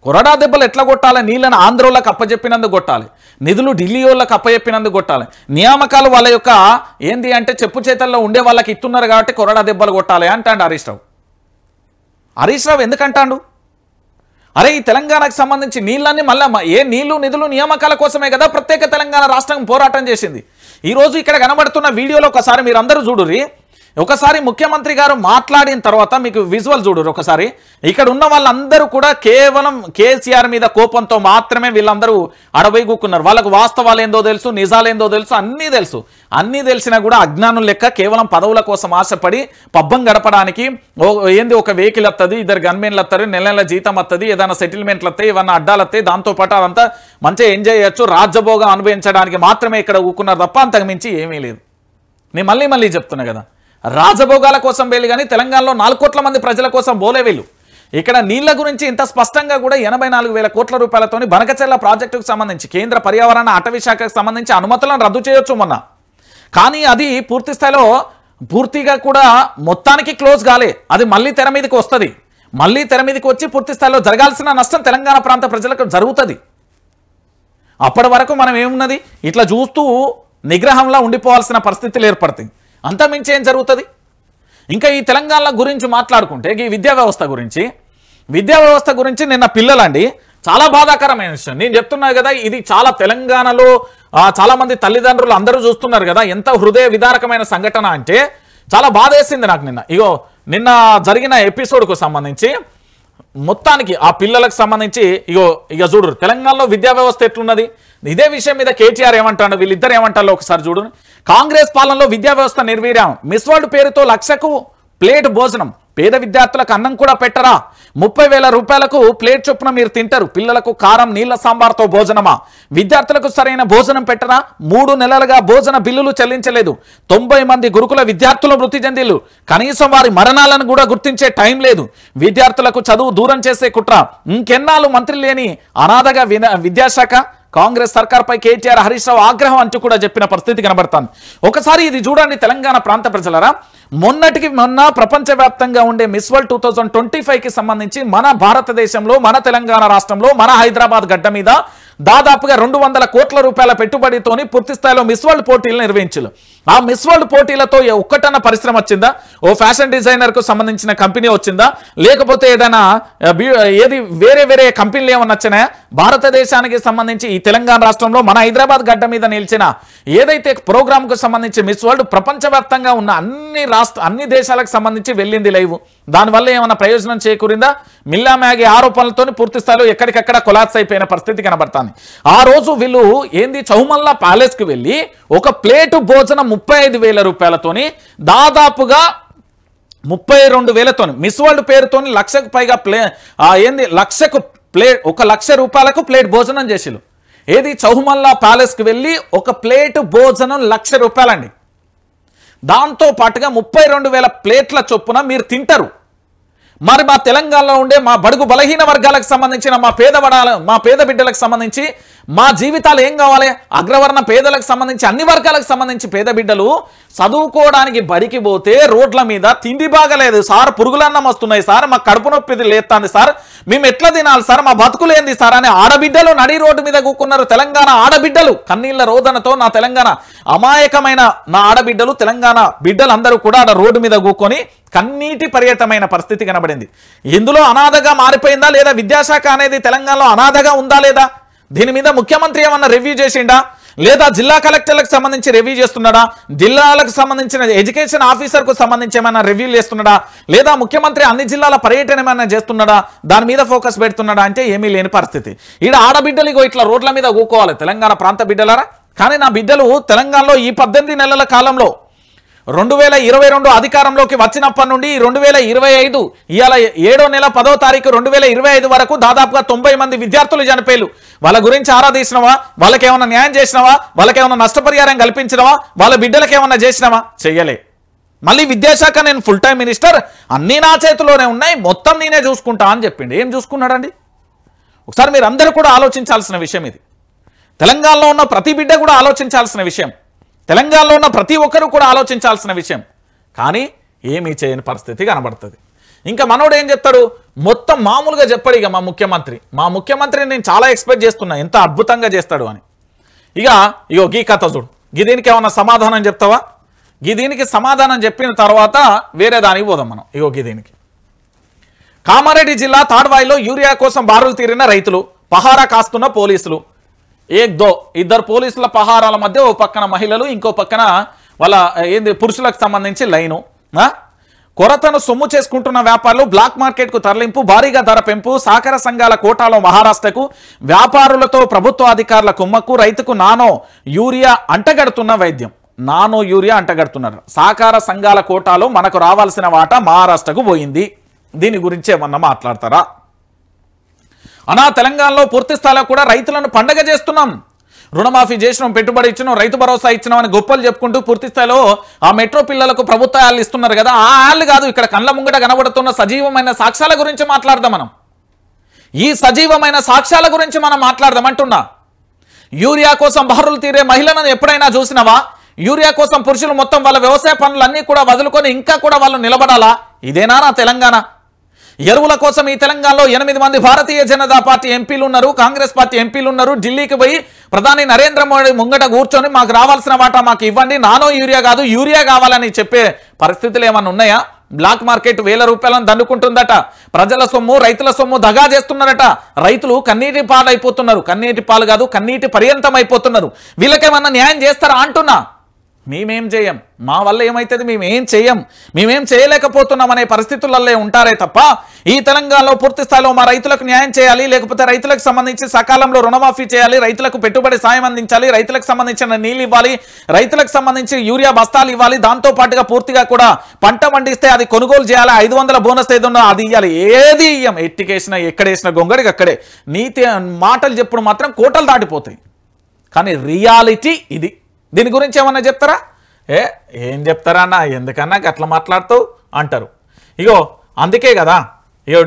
కొరడా దెబ్బలు ఎట్లా కొట్టాలి? నీళ్ళని ఆంధ్రోళ్ళకి అప్పచెప్పినందుకు కొట్టాలి, నిధులు ఢిల్లీ వాళ్ళకి అప్పచెప్పినందుకు కొట్టాలి, నియామకాలు వాళ్ళ యొక్క ఏంది అంటే చెప్పు చేతల్లో ఉండే వాళ్ళకి ఇస్తున్నారు కాబట్టి కొరడా దెబ్బలు కొట్టాలి అంటాడు హరీష్ రావు. హరీష్ రావు ఎందుకంటాడు? అరే ఈ తెలంగాణకు సంబంధించి నీళ్ళన్నీ మళ్ళీ ఏ నీళ్లు నిధులు నియామకాల కోసమే కదా ప్రత్యేక తెలంగాణ రాష్ట్రం పోరాటం చేసింది. ఈరోజు ఇక్కడ కనబడుతున్న వీడియోలో ఒకసారి మీరు అందరూ చూడుర్రి. ఒకసారి ముఖ్యమంత్రి గారు మాట్లాడిన తర్వాత మీకు విజువల్ చూడురు. ఒకసారి ఇక్కడ ఉన్న వాళ్ళందరూ కూడా కేవలం కేసీఆర్ మీద కోపంతో మాత్రమే వీళ్ళందరూ అడవైగుకున్నారు. వాళ్ళకు వాస్తవాలు ఏందో తెలుసు, నిజాలేందో తెలుసు, అన్నీ తెలుసు. అన్నీ తెలిసినా కూడా అజ్ఞానం లెక్క కేవలం పదవుల కోసం ఆశపడి పబ్బం గడపడానికి ఏంది ఒక వెహికల్ వస్తుంది, 2 గన్మెన్లు వస్తారు, నెల జీతం వస్తుంది, ఏదైనా సెటిల్మెంట్లు వస్తాయి, ఏమన్నా అడ్డాలు వస్తాయి, దాంతోపాటు అదంతా మంచిగా ఎంజాయ్ చేయొచ్చు, రాజ్యభోగం అనుభవించడానికి మాత్రమే ఇక్కడ ఊకున్నారు తప్ప అంతకు మించి ఏమీ లేదు. నేను మళ్ళీ చెప్తున్నా కదా, రాజభోగాల కోసం వెళ్ళి కానీ తెలంగాణలో 4 కోట్ల మంది ప్రజల కోసం బోలే వీళ్ళు. ఇక్కడ నీళ్ల గురించి ఇంత స్పష్టంగా కూడా 84,000 కోట్ల రూపాయలతోని బనకచెర్ల ప్రాజెక్టుకు సంబంధించి కేంద్ర పర్యావరణ అటవీ శాఖకు సంబంధించి అనుమతులను రద్దు చేయొచ్చు మొన్న. కానీ అది పూర్తి స్థాయిలో పూర్తిగా కూడా మొత్తానికి క్లోజ్ కాలే. అది మళ్ళీ తెర మీదకి వస్తుంది. మళ్ళీ తెర మీదకి వచ్చి పూర్తి స్థాయిలో జరగాల్సిన నష్టం తెలంగాణ ప్రాంత ప్రజలకు జరుగుతుంది. అప్పటి వరకు మనం ఏమున్నది ఇట్లా చూస్తూ నిగ్రహంలో ఉండిపోవాల్సిన పరిస్థితులు ఏర్పడతాయి. అంత మించి ఏం జరుగుతుంది? ఇంకా ఈ తెలంగాణ గురించి మాట్లాడుకుంటే ఈ విద్యా వ్యవస్థ గురించి నిన్న పిల్లలండి చాలా బాధాకరమైన విషయం నేను చెప్తున్నా కదా. ఇది చాలా తెలంగాణలో చాలా మంది తల్లిదండ్రులు అందరూ చూస్తున్నారు కదా, ఎంత హృదయ విదారకమైన సంఘటన అంటే చాలా బాధ వేసింది నాకు. నిన్న జరిగిన ఎపిసోడ్కు సంబంధించి మొత్తానికి ఆ పిల్లలకు సంబంధించి ఇక చూడు తెలంగాణలో విద్యా వ్యవస్థ ఎట్లున్నది. ఇదే విషయం మీద కేటీఆర్ ఏమంటాడు, వీళ్ళిద్దరు ఏమంటారో ఒకసారి చూడు. కాంగ్రెస్ పాలనలో విద్యా వ్యవస్థ నిర్వీర్యం, మిస్ వరల్డ్ పేరుతో 1,00,000కు ప్లేట్ భోజనం, పేద విద్యార్థులకు అన్నం కూడా పెట్టరా, 30,000 రూపాయలకు ప్లేట్ చొప్పున మీరు తింటారు, పిల్లలకు కారం నీళ్ల సాంబార్తో భోజనమా, విద్యార్థులకు సరైన భోజనం పెట్టరా, 3 నెలలుగా భోజన బిల్లులు చెల్లించలేదు, 90 మంది గురుకుల విద్యార్థులు మృతి చెందిల్లు, కనీసం వారి మరణాలను కూడా గుర్తించే టైం లేదు, విద్యార్థులకు చదువు దూరం చేసే కుట్ర, ఇంకెన్నాళ్ళు మంత్రి లేని అనాథగా విద్యాశాఖ, కాంగ్రెస్ సర్కార్పై కేటీఆర్ హరీష్ రావు ఆగ్రహం అంటూ కూడా చెప్పిన పరిస్థితి కనబడుతుంది. ఒకసారి ఇది చూడండి తెలంగాణ ప్రాంత ప్రజలరా. మొన్న ప్రపంచవ్యాప్తంగా ఉండే మిస్ వరల్డ్ 2025కి సంబంధించి మన భారతదేశంలో మన తెలంగాణ రాష్ట్రంలో మన హైదరాబాద్ గడ్డ మీద దాదాపుగా 200 కోట్ల రూపాయల పెట్టుబడితోని పూర్తి స్థాయిలో మిస్ వరల్డ్ పోటీలు నిర్వహించారు. ఆ మిస్ వరల్డ్ పోటీలతో ఒక్కటన్న పరిశ్రమ వచ్చిందా? ఓ ఫ్యాషన్ డిజైనర్ కు సంబంధించిన కంపెనీ వచ్చిందా? లేకపోతే ఏదైనా వేరే కంపెనీలు ఏమన్నా వచ్చినాయా? భారతదేశానికి సంబంధించి ఈ తెలంగాణ రాష్ట్రంలో మన హైదరాబాద్ గడ్డ మీద నిలిచిన ఏదైతే ప్రోగ్రామ్ కు సంబంధించి మిస్ వరల్డ్ ప్రపంచవ్యాప్తంగా ఉన్న అన్ని దేశాలకు సంబంధించి వెళ్ళింది లైవ్. దానివల్ల ఏమైనా ప్రయోజనం చేకూరిందా? మిల్లా మ్యాగీ ఆరోపణలతో పూర్తి స్థాయిలో ఎక్కడికక్కడ కొలాప్స్ అయిపోయిన పరిస్థితి కనబడుతుంది. ఆ రోజు వీళ్ళు ఏంది చౌమల్లా ప్యాలెస్ కి వెళ్ళి ఒక ప్లేటు భోజనం 35,000 రూపాయలతోని దాదాపుగా 32,000తోని మిస్ వరల్డ్ పేరుతోని 1,00,000కు పైగా ₹1,00,000 రూపాయలకు ప్లేట్ భోజనం చేసిళ్ళు. ఏది చౌమల్లా ప్యాలెస్ కి వెళ్ళి ఒక ప్లేటు భోజనం ₹1,00,000 రూపాయలండి. దాంతో పాటుగా 32,000 ప్లేట్ల చొప్పున మీరు తింటారు. మరి మా తెలంగాణలో ఉండే మా బడుగు బలహీన వర్గాలకు సంబంధించిన మా పేద బిడ్డలకు సంబంధించి మా జీవితాలు ఏం కావాలి? అగ్రవర్ణ పేదలకు సంబంధించి అన్ని వర్గాలకు సంబంధించి పేద బిడ్డలు చదువుకోవడానికి బడికి పోతే రోడ్ల మీద తిండి బాగలేదు సార్, పురుగులన్నం వస్తున్నాయి సార్, మా కడుపు నొప్పి లేస్తుంది సార్, మేము ఎట్లా తినాలి సార్, మా బతుకులు ఏంది సార్ అని ఆడబిడ్డలు నడి రోడ్డు మీద కూకున్నారు. తెలంగాణ ఆడబిడ్డలు కన్నీళ్ల రోదనతో నా తెలంగాణ అమాయకమైన నా ఆడబిడ్డలు తెలంగాణ బిడ్డలందరూ కూడా ఆడ రోడ్డు మీద కూకొని కన్నీటి పర్యతమైన పరిస్థితి కనబడింది. ఇందులో అనాథగా మారిపోయిందా లేదా? విద్యాశాఖ అనేది తెలంగాణలో అనాథగా ఉందా లేదా? దీని మీద ముఖ్యమంత్రి ఏమన్నా రివ్యూ చేసిండా? లేదా జిల్లా కలెక్టర్లకు సంబంధించి రివ్యూ చేస్తున్నాడా? జిల్లాలకు సంబంధించిన ఎడ్యుకేషన్ ఆఫీసర్కు సంబంధించి ఏమైనా రివ్యూలు చేస్తున్నాడా? లేదా ముఖ్యమంత్రి అన్ని జిల్లాల పర్యటన ఏమైనా చేస్తున్నాడా? దాని మీద ఫోకస్ పెడుతున్నాడా అంటే ఏమీ లేని పరిస్థితి. ఈడ ఆడబిడ్డలు ఇట్లా రోడ్ల మీద కూకోవాలి తెలంగాణ ప్రాంత బిడ్డలారా. కానీ నా బిడ్డలు తెలంగాణలో ఈ 18 నెలల కాలంలో 2022 అధికారంలోకి వచ్చినప్పటి నుండి 2025 ఇవాళ 7వ నెల 10వ తారీఖు 2025 వరకు దాదాపుగా 90 మంది విద్యార్థులు చనిపోయారు. వాళ్ళ గురించి ఆరాధించినవా? వాళ్ళకి ఏమైనా న్యాయం చేసినవా? వాళ్ళకి ఏమైనా నష్టపరిహారం కల్పించినవా? వాళ్ళ బిడ్డలకు ఏమైనా చేసినవా? చెయ్యలే. మళ్ళీ విద్యాశాఖ నేను ఫుల్ టైం మినిస్టర్, అన్నీ నా చేతిలోనే ఉన్నాయి, మొత్తం నేనే చూసుకుంటా అని చెప్పిండు. ఏం చూసుకున్నాడండి? ఒకసారి మీరు అందరూ కూడా ఆలోచించాల్సిన విషయం ఇది. తెలంగాణలో ఉన్న ప్రతి బిడ్డ కూడా ఆలోచించాల్సిన విషయం, తెలంగాణలో ఉన్న ప్రతి ఒక్కరు కూడా ఆలోచించాల్సిన విషయం. కానీ ఏమీ చేయని పరిస్థితి కనబడుతుంది. ఇంకా మనోడు ఏం చెప్తాడు, మొత్తం మామూలుగా చెప్పాడు. ఇక మా ముఖ్యమంత్రిని నేను చాలా ఎక్స్పెక్ట్ చేస్తున్నా, ఎంత అద్భుతంగా చేస్తాడు అని. ఇగో గీ కథ చూడు, దీనికి ఏమన్నా సమాధానం చెప్తావా? దీనికి సమాధానం చెప్పిన తర్వాత వేరే దానికి పోదాం మనం. ఇగో దీనికి కామారెడ్డి జిల్లా తాడ్వాయిలో యూరియా కోసం బారులు తీరిన రైతులు, పహారా కాస్తున్న పోలీసులు. ఇద్దరు పోలీసుల పహారాల మధ్య ఓ పక్కన మహిళలు, ఇంకో పక్కన వాళ్ళ పురుషులకు సంబంధించి లైను. కొరతను సొమ్ము చేసుకుంటున్న వ్యాపారులు బ్లాక్ మార్కెట్కు తరలింపు, భారీగా ధర పెంపు, సహకార సంఘాల కోటాలో మహారాష్ట్రకు, వ్యాపారులతో ప్రభుత్వ అధికారుల కుమ్మక్కు, రైతుకు నానో యూరియా అంటగడుతున్న వైద్యం. నానో యూరియా అంటగడుతున్నారు. సహకార సంఘాల కోటాలో మనకు రావాల్సిన వాటా మహారాష్ట్రకు పోయింది. దీని గురించి ఏమన్నా మాట్లాడతారా? తెలంగాణలో పూర్తి స్థాయిలో కూడా రైతులను పండగ చేస్తున్నాం, రుణమాఫీ చేసినాం, పెట్టుబడి ఇచ్చినాం, రైతు భరోసా ఇచ్చినాం అని గొప్పలు చెప్పుకుంటూ పూర్తి స్థాయిలో ఆ మెట్రో పిల్లలకు ప్రభుత్వ యాళ్ళు ఇస్తున్నారు కదా, ఆ యాళ్ళు కాదు, ఇక్కడ కళ్ళ ముంగట కనబడుతున్న సజీవమైన సాక్ష్యాల గురించి మాట్లాడదాం మనం. ఈ సజీవమైన సాక్ష్యాల గురించి మనం మాట్లాడదాం అంటున్నా. యూరియా కోసం బారులు తీరే మహిళలను ఎప్పుడైనా చూసినావా? యూరియా కోసం పురుషులు మొత్తం వాళ్ళ వ్యవసాయ పనులన్నీ కూడా వదులుకొని ఇంకా కూడా వాళ్ళు నిలబడాలా? ఇదేనా నా తెలంగాణ? ఎరువుల కోసం ఈ తెలంగాణలో 8 మంది భారతీయ జనతా పార్టీ ఎంపీలు ఉన్నారు, కాంగ్రెస్ పార్టీ ఎంపీలు ఉన్నారు. ఢిల్లీకి పోయి ప్రధాని నరేంద్ర మోడీ ముంగట కూర్చొని మాకు రావాల్సిన వాటా మాకు ఇవ్వండి, నానో యూరియా కాదు యూరియా కావాలని చెప్పే పరిస్థితులు ఏమన్నా ఉన్నాయా? బ్లాక్ మార్కెట్ 1000 రూపాయలను దండుకుంటుందట, ప్రజల సొమ్ము రైతుల సొమ్ము దగా చేస్తున్నారట, రైతులు కన్నీటి పాలైపోతున్నారు. కన్నీటి పాలు కాదు, కన్నీటి పర్యంతం అయిపోతున్నారు. వీళ్ళకేమన్నా న్యాయం చేస్తారా అంటున్నా. మేమేం చేయం, మా వల్ల ఏమైతుంది, మేమేం చేయలేకపోతున్నాం అనే పరిస్థితులలో ఉంటారే తప్ప ఈ తెలంగాణలో పూర్తి స్థాయిలో మా రైతులకు న్యాయం చేయాలి, లేకపోతే రైతులకు సంబంధించి సకాలంలో రుణమాఫీ చేయాలి, రైతులకు పెట్టుబడి సాయం అందించాలి, రైతులకు సంబంధించిన నీళ్ళు ఇవ్వాలి, రైతులకు సంబంధించి యూరియా బస్తాలు ఇవ్వాలి, దాంతో పాటుగా పూర్తిగా కూడా పంట పండిస్తే అది కొనుగోలు చేయాలి, 500 బోనస్ ఏదన్నా అది ఇవ్వాలి. ఏది ఇయ్యం, ఎట్టికేసిన ఎక్కడేసిన గొంగడికి అక్కడే. నీతి మాటలు చెప్పుడు మాత్రం కోటలు దాటిపోతాయి. కానీ రియాలిటీ ఇది. దీని గురించి ఏమన్నా చెప్తారా? ఏం చెప్తారా అన్న, ఎందుకన్నా అట్లా మాట్లాడుతూ అంటారు. అందుకే కదా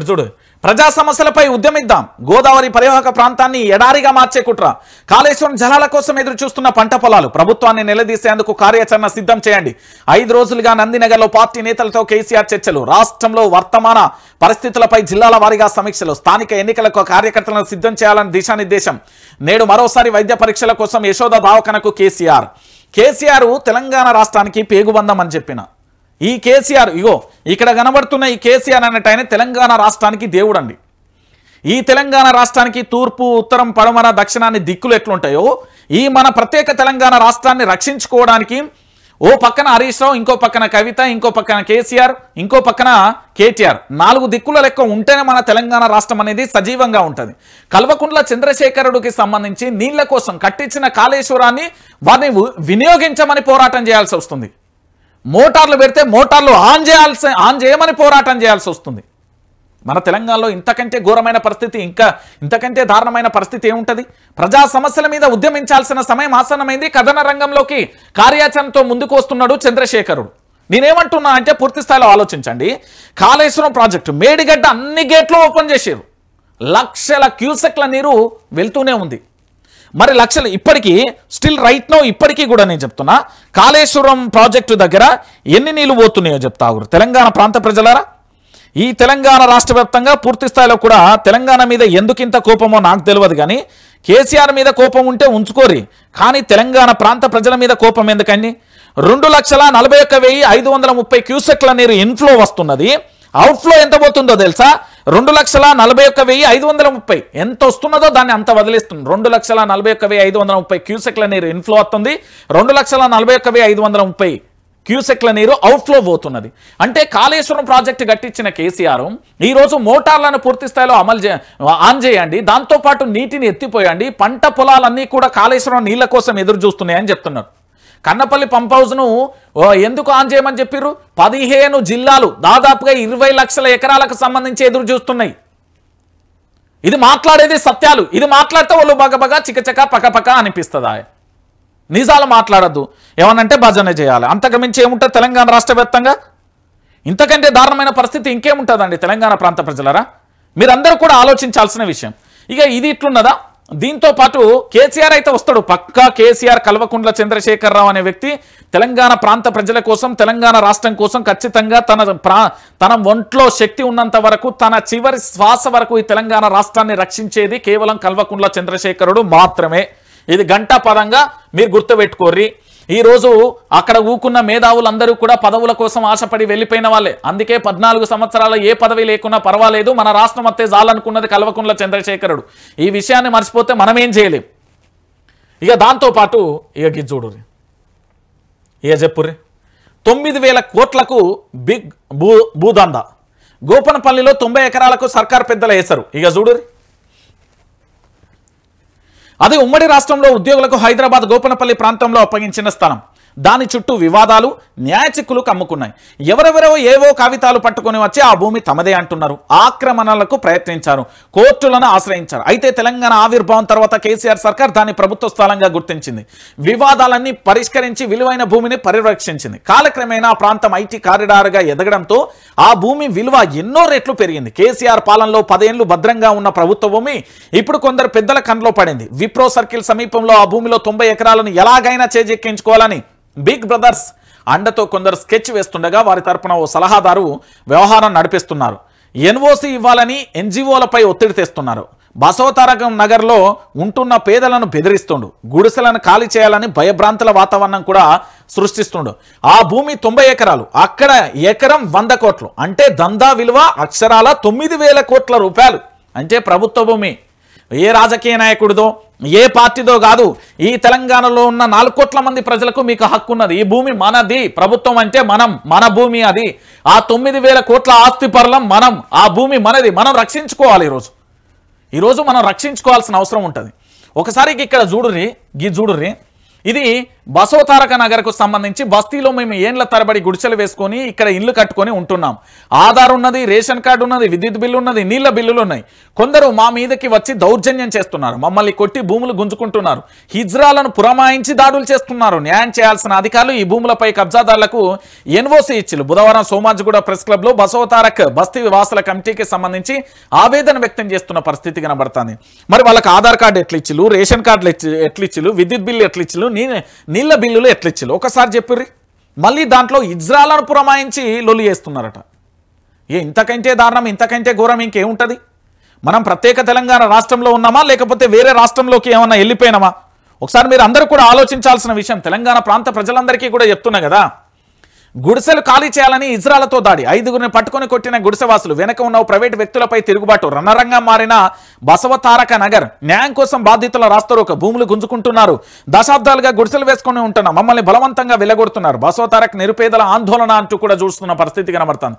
చూడు, ప్రజా సమస్యలపై ఉద్యమిద్దాం, గోదావరి పరివాహక ప్రాంతాన్ని ఎడారిగా మార్చే కుట్ర, కాళేశ్వరం జలాల కోసం ఎదురు చూస్తున్న పంట పొలాలు, ప్రభుత్వాన్ని నిలదీసేందుకు కార్యాచరణ సిద్ధం చేయండి. 5 రోజులుగా నందినగర్లో పార్టీ నేతలతో కేసీఆర్ చర్చలు, రాష్ట్రంలో వర్తమాన పరిస్థితులపై జిల్లాల వారీగా సమీక్షలు, స్థానిక ఎన్నికలకు కార్యకర్తలను సిద్ధం చేయాలని దిశానిర్దేశం. నేడు మరోసారి వైద్య పరీక్షల కోసం యశోద దవాఖానకు కేసీఆర్ తెలంగాణ రాష్ట్రానికి పేగుబంధం అని చెప్పిన ఈ కేసీఆర్, ఇక్కడ కనబడుతున్న ఈ కేసీఆర్ అన్నట్టు ఆయన తెలంగాణ రాష్ట్రానికి దేవుడండి. ఈ తెలంగాణ రాష్ట్రానికి తూర్పు, ఉత్తరం, పడమర, దక్షిణాన్ని దిక్కులు ఎట్లుంటాయో ఈ మన ప్రత్యేక తెలంగాణ రాష్ట్రాన్ని రక్షించుకోవడానికి ఓ పక్కన హరీష్ రావు, ఇంకో పక్కన కవిత, ఇంకో పక్కన కేసీఆర్, ఇంకో పక్కన కేటీఆర్, 4 దిక్కుల లెక్క ఉంటేనే మన తెలంగాణ రాష్ట్రం అనేది సజీవంగా ఉంటుంది. కల్వకుంట్ల చంద్రశేఖరుడికి సంబంధించి నీళ్ల కోసం కట్టించిన కాళేశ్వరాన్ని వారిని వినియోగించమని పోరాటం చేయాల్సి వస్తుంది. మోటార్లు పెడితే మోటార్లు ఆన్ చేయమని పోరాటం చేయాల్సి వస్తుంది. మన తెలంగాణలో ఇంతకంటే ఘోరమైన పరిస్థితి, ఇంతకంటే దారుణమైన పరిస్థితి ఏముంటుంది? ప్రజా సమస్యల మీద ఉద్యమించాల్సిన సమయం ఆసన్నమైంది. కథన రంగంలోకి కార్యాచరణతో ముందుకు వస్తున్నాడు చంద్రశేఖరుడు. నేనేమంటున్నా అంటే పూర్తి స్థాయిలో ఆలోచించండి. కాళేశ్వరం ప్రాజెక్టు మేడిగడ్డ అన్ని గేట్లు ఓపెన్ చేశారు, లక్షల క్యూసెక్ల నీరు వెళ్తూనే ఉంది. మరి లక్షలు ఇప్పటికీ స్టిల్ రైట్ నో ఇప్పటికీ కూడా నేను చెప్తున్నా, కాళేశ్వరం ప్రాజెక్టు దగ్గర ఎన్ని నీళ్లు పోతున్నాయో చెప్తారు తెలంగాణ ప్రాంత ప్రజలారా. ఈ తెలంగాణ రాష్ట్ర వ్యాప్తంగా పూర్తి స్థాయిలో కూడా తెలంగాణ మీద ఎందుకింత కోపమో నాకు తెలియదు, కానీ కేసీఆర్ మీద కోపం ఉంటే ఉంచుకోరి, కానీ తెలంగాణ ప్రాంత ప్రజల మీద కోపం ఎందుకండి? 2,41,530 క్యూసెక్ల నీరు ఇన్ఫ్లో వస్తున్నది. అవుట్ఫ్లో ఎంత పోతుందో తెలుసా? 2,41,530. ఎంత వస్తున్నదో దాన్ని అంత వదిలేస్తుంది. 2,41,530 క్యూసెక్ల నీరు ఇన్ఫ్లో వస్తుంది, 2,41,530 క్యూసెక్ల నీరు అవుట్ఫ్లో పోతున్నది. అంటే కాళేశ్వరం ప్రాజెక్టు కట్టించిన కేసీఆర్ ఈరోజు మోటార్లను పూర్తి స్థాయిలో ఆన్ చేయండి, దాంతోపాటు నీటిని ఎత్తిపోయండి, పంట పొలాలన్నీ కూడా కాళేశ్వరం నీళ్ల కోసం ఎదురు చూస్తున్నాయని చెప్తున్నారు. కన్నపల్లి పంప్ హౌస్ను ఎందుకు ఆన్ చేయమని చెప్పారు? 15 జిల్లాలు దాదాపుగా 20 లక్షల ఎకరాలకు సంబంధించి ఎదురు చూస్తున్నాయి. ఇది మాట్లాడేది సత్యాలు. ఇది మాట్లాడితే వాళ్ళు బగబగా చికచక పకపక అనిపిస్తుందా? నిజాలు మాట్లాడద్దు, ఏమనంటే భజన చేయాలి. అంతకుమించి ఏముంటుంది తెలంగాణ రాష్ట్ర వ్యాప్తంగా? ఇంతకంటే దారుణమైన పరిస్థితి ఇంకేముంటుందండి తెలంగాణ ప్రాంత ప్రజలరా? మీరందరూ కూడా ఆలోచించాల్సిన విషయం. ఇక ఇది ఇట్లున్నదా? దీంతో పాటు కేసీఆర్ అయితే వస్తాడు, పక్కా కేసీఆర్ కల్వకుంట్ల చంద్రశేఖరరావు అనే వ్యక్తి తెలంగాణ ప్రాంత ప్రజల కోసం, తెలంగాణ రాష్ట్రం కోసం ఖచ్చితంగా తన ఒంట్లో శక్తి ఉన్నంత వరకు, తన చివరి శ్వాస వరకు ఈ తెలంగాణ రాష్ట్రాన్ని రక్షించేది కేవలం కల్వకుంట్ల చంద్రశేఖరుడు మాత్రమే. ఇది గంటాపదంగా మీరు గుర్తుపెట్టుకోర్రి. ఈ రోజు అక్కడ ఊకున్న మేధావులందరూ కూడా పదవుల కోసం ఆశపడి వెళ్ళిపోయిన వాళ్ళే. అందుకే 14 సంవత్సరాల ఏ పదవి లేకున్నా పర్వాలేదు, మన రాష్ట్రం అత్తే చాలనుకున్నది కల్వకుంట్ల చంద్రశేఖరుడు. ఈ విషయాన్ని మర్చిపోతే మనం ఏం చేయలేం. ఇక దాంతోపాటు ఇక గిజ్జుడు ఇక చెప్పుర్రి 9,000 కోట్లకు బిగ్ భూదందా. గోపనపల్లిలో 90 ఎకరాలకు సర్కార్ పెద్దలు వేశారు. ఇక చూడుర్రి, అది ఉమ్మడి రాష్ట్రంలో ఉద్యోగులకు హైదరాబాద్ గోపనపల్లి ప్రాంతంలో అప్పగించిన స్థలం. దాని చుట్టూ వివాదాలు, న్యాయ చిక్కులు కమ్ముకున్నాయి. ఎవరెవరో ఏవో కాగితాలు పట్టుకొని వచ్చి ఆ భూమి తమదే అంటున్నారు. ఆక్రమణలకు ప్రయత్నించారు, కోర్టులను ఆశ్రయించారు. అయితే తెలంగాణ ఆవిర్భావం తర్వాత కేసీఆర్ సర్కార్ దాన్ని ప్రభుత్వ స్థలంగా గుర్తించింది. వివాదాలన్నీ పరిష్కరించి విలువైన భూమిని పరిరక్షించింది. కాలక్రమేణా ఆ ప్రాంతం ఐటీ కారిడార్గా ఎదగడంతో ఆ భూమి విలువ ఎన్నో రెట్లు పెరిగింది. కేసీఆర్ పాలనలో 10 ఏళ్లు భద్రంగా ఉన్న ప్రభుత్వ భూమి ఇప్పుడు కొందరు పెద్దల కంట్లో పడింది. విప్రో సర్కిల్ సమీపంలో ఆ భూమిలో 90 ఎకరాలను ఎలాగైనా చేజెక్కించుకోవాలని బిగ్ బ్రదర్స్ అండతో కొందరు స్కెచ్ వేస్తుండగా వారి తరపున ఓ సలహాదారు వ్యవహారం నడిపిస్తున్నారు. ఎన్ఓసి ఇవ్వాలని ఎన్జిఓలపై ఒత్తిడి తెస్తున్నారు. బసవతారకం నగర్లో ఉంటున్న పేదలను బెదిరిస్తుండు. గుడిసెలను ఖాళీ చేయాలని భయభ్రాంతుల వాతావరణం కూడా సృష్టిస్తుండు. ఆ భూమి 90 ఎకరాలు, అక్కడ ఎకరం 100 కోట్లు, అంటే దందా విలువ అక్షరాల 9,000 కోట్ల రూపాయలు. అంటే ప్రభుత్వ భూమి. ఏ రాజకీయ నాయకుడిదో, ఏ పార్టీదో కాదు, ఈ తెలంగాణలో ఉన్న 4 కోట్ల మంది ప్రజలకు మీకు హక్కు ఉన్నది. ఈ భూమి మనది, ప్రభుత్వం అంటే మనం, మన భూమి అది. ఆ 9,000 కోట్ల ఆస్తి పరులం మనం. ఆ భూమి మనది, మనం రక్షించుకోవాలి. ఈరోజు మనం రక్షించుకోవాల్సిన అవసరం ఉంటుంది. ఒకసారి ఇక్కడ చూడుర్రి, ఇది బసవతారక నగర్కు సంబంధించి బస్తీలో మేము ఏండ్ల తరబడి గుడిసెలు వేసుకొని ఇక్కడ ఇల్లు కట్టుకొని ఉంటున్నాం. ఆధార్ ఉన్నది, రేషన్ కార్డు ఉన్నది, విద్యుత్ బిల్లు ఉన్నది, నీళ్ల బిల్లులు ఉన్నాయి. కొందరు మా మీదకి వచ్చి దౌర్జన్యం చేస్తున్నారు, మమ్మల్ని కొట్టి భూములు గుంజుకుంటున్నారు, హిజ్రాలను పురమాయించి దాడులు చేస్తున్నారు. న్యాయం చేయాల్సిన అధికారులు ఈ భూములపై కబ్జాదారులకు ఎన్ఓసి ఇచ్చిలు. బుధవారం సోమాజిగూడ ప్రెస్ క్లబ్ లో బసవతారక్ బస్తీ వాసుల కమిటీకి సంబంధించి ఆవేదన వ్యక్తం చేస్తున్న పరిస్థితి కనబడుతుంది. మరి వాళ్ళకి ఆధార్ కార్డు ఎట్లిచ్చిలు, రేషన్ కార్డులు ఎట్లిచ్చిలు, విద్యుత్ బిల్లు ఎట్లిచ్చిలు, నీళ్ల బిల్లులు ఎట్లిచ్చిలు ఒకసారి చెప్పుర్రి. మళ్ళీ దాంట్లో ఇజ్రాలను పురమాయించి లొల్లి చేస్తున్నారట. ఇంతకంటే దారుణం, ఇంతకంటే ఘోరం ఇంకేముంటుంది? మనం ప్రత్యేక తెలంగాణ రాష్ట్రంలో ఉన్నామా, లేకపోతే వేరే రాష్ట్రంలోకి ఏమన్నా వెళ్ళిపోయినామా? ఒకసారి మీరు అందరూ కూడా ఆలోచించాల్సిన విషయం. తెలంగాణ ప్రాంత ప్రజలందరికీ కూడా చెప్తున్నా కదా, గుడిసెలు ఖాళీ చేయాలని ఇజ్రాలతో దాడి, 5గురిని పట్టుకొని కొట్టిన గుడిసెవాసులు, వెనక ఉన్న ప్రైవేటు వ్యక్తులపై తిరుగుబాటు, రణరంగం మారిన బసవతారక నగర్. న్యాయం కోసం బాధితుల రాస్తరోక, భూములు గుంజుకుంటున్నారు, దశాబ్దాలుగా గుడిసెలు వేసుకుని ఉంటున్నాం, మమ్మల్ని బలవంతంగా వెళ్లగొడుతున్నారు, బసవతారక్ నిరుపేదల ఆందోళన అంటూ కూడా చూస్తున్న పరిస్థితి కనబడుతుంది.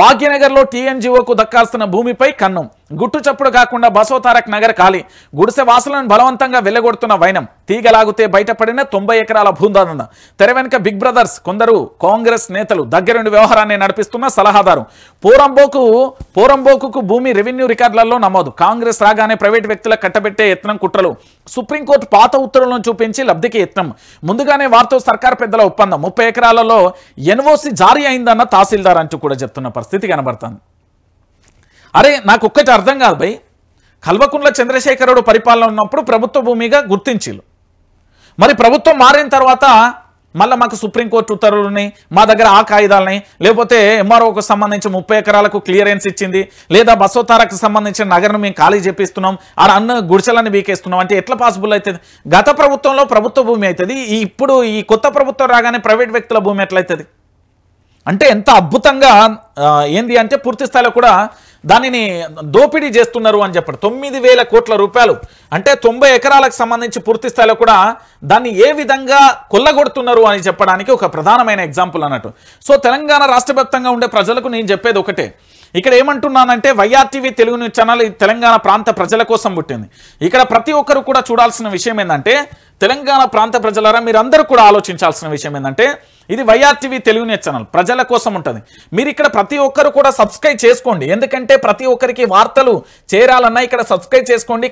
భాగ్యనగర్లో టీఎన్జిఓకు దక్కాల్సిన భూమిపై కన్నం, గుట్టు చప్పుడు కాకుండా బసవతారక్ నగర్ ఖాళీ, గుడిసె వాసులను బలవంతంగా వెళ్లగొడుతున్న వైనం, తీగలాగితే బయటపడిన 90 ఎకరాల భూదందా. తెర వెనుక బిగ్ బ్రదర్స్, కొందరు కాంగ్రెస్ నేతలు, దగ్గరుండి వ్యవహారాన్ని నడిపిస్తున్న సలహాదారు. పోరంబోకు భూమి రెవెన్యూ రికార్డులలో నమోదు, కాంగ్రెస్ రాగానే ప్రైవేట్ వ్యక్తులకు కట్టబెట్టే యత్నం, కుట్రలు. సుప్రీంకోర్టు పాత ఉత్తర్వులను చూపించి లబ్ధికి యత్నం. ముందుగానే వారితో సర్కార్ పెద్దల ఒప్పందం, 30 ఎకరాలలో ఎన్ఓసి జారీ అయిందన్న తహసీల్దార్ అంటూ కూడా చెప్తున్న పరిస్థితి కనబడుతుంది. అరే నాకు ఒక్కటి అర్థం కాదు భయ్, కల్వకుంట్ల చంద్రశేఖరుడు పరిపాలన ఉన్నప్పుడు ప్రభుత్వ భూమిగా గుర్తించిలు, మరి ప్రభుత్వం మారిన తర్వాత మళ్ళీ మాకు సుప్రీంకోర్టు ఉత్తర్వులని, మా దగ్గర ఆ కాయిదాలని, లేకపోతే ఎంఆర్ఓకు సంబంధించి 30 ఎకరాలకు క్లియరెన్స్ ఇచ్చింది, లేదా బసవతారకు సంబంధించిన నగరం మేము ఖాళీ చేపిస్తున్నాం, ఆ అన్న గుడిసెలని బీకేస్తున్నాం అంటే ఎట్లా పాసిబుల్ అవుతుంది? గత ప్రభుత్వంలో ప్రభుత్వ భూమి అవుతుంది, ఇప్పుడు ఈ కొత్త ప్రభుత్వం రాగానే ప్రైవేట్ వ్యక్తుల భూమి ఎట్లయితుంది? అంటే ఎంత అద్భుతంగా ఏంది అంటే పూర్తి స్థాయిలో కూడా దానిని దోపిడీ చేస్తున్నారు అని చెప్పారు. 9,000 కోట్ల రూపాయలు అంటే 90 ఎకరాలకు సంబంధించి పూర్తి స్థాయిలో కూడా దాన్ని ఏ విధంగా కొల్లగొడుతున్నారు అని చెప్పడానికి ఒక ప్రధానమైన ఎగ్జాంపుల్ అన్నట్టు. సో తెలంగాణ రాష్ట్ర వ్యాప్తంగా ఉండే ప్రజలకు నేను చెప్పేది ఒకటే, ఇక్కడ ఏమంటున్నానంటే YRTV Telugu news channel Telangana ప్రాంత ప్రజల కోసం పుట్టింది. ఇక్కడ ప్రతి ఒక్కరు కూడా చూడాల్సిన విషయం ఏంటంటే, తెలంగాణ ప్రాంత ప్రజలారా మీరందరూ కూడా ఆలోచించాల్సిన విషయం ఏంటంటే, ఇది వైఆర్టీవీ తెలుగు న్యూస్ ఛానల్ ప్రజల కోసం ఉంటుంది. మీరు ఇక్కడ ప్రతి ఒక్కరు కూడా సబ్స్క్రైబ్ చేసుకోండి, ఎందుకంటే ప్రతి ఒక్కరికి వార్తలు చేరాలన్నా ఇక్కడ సబ్స్క్రైబ్ చేసుకోండి.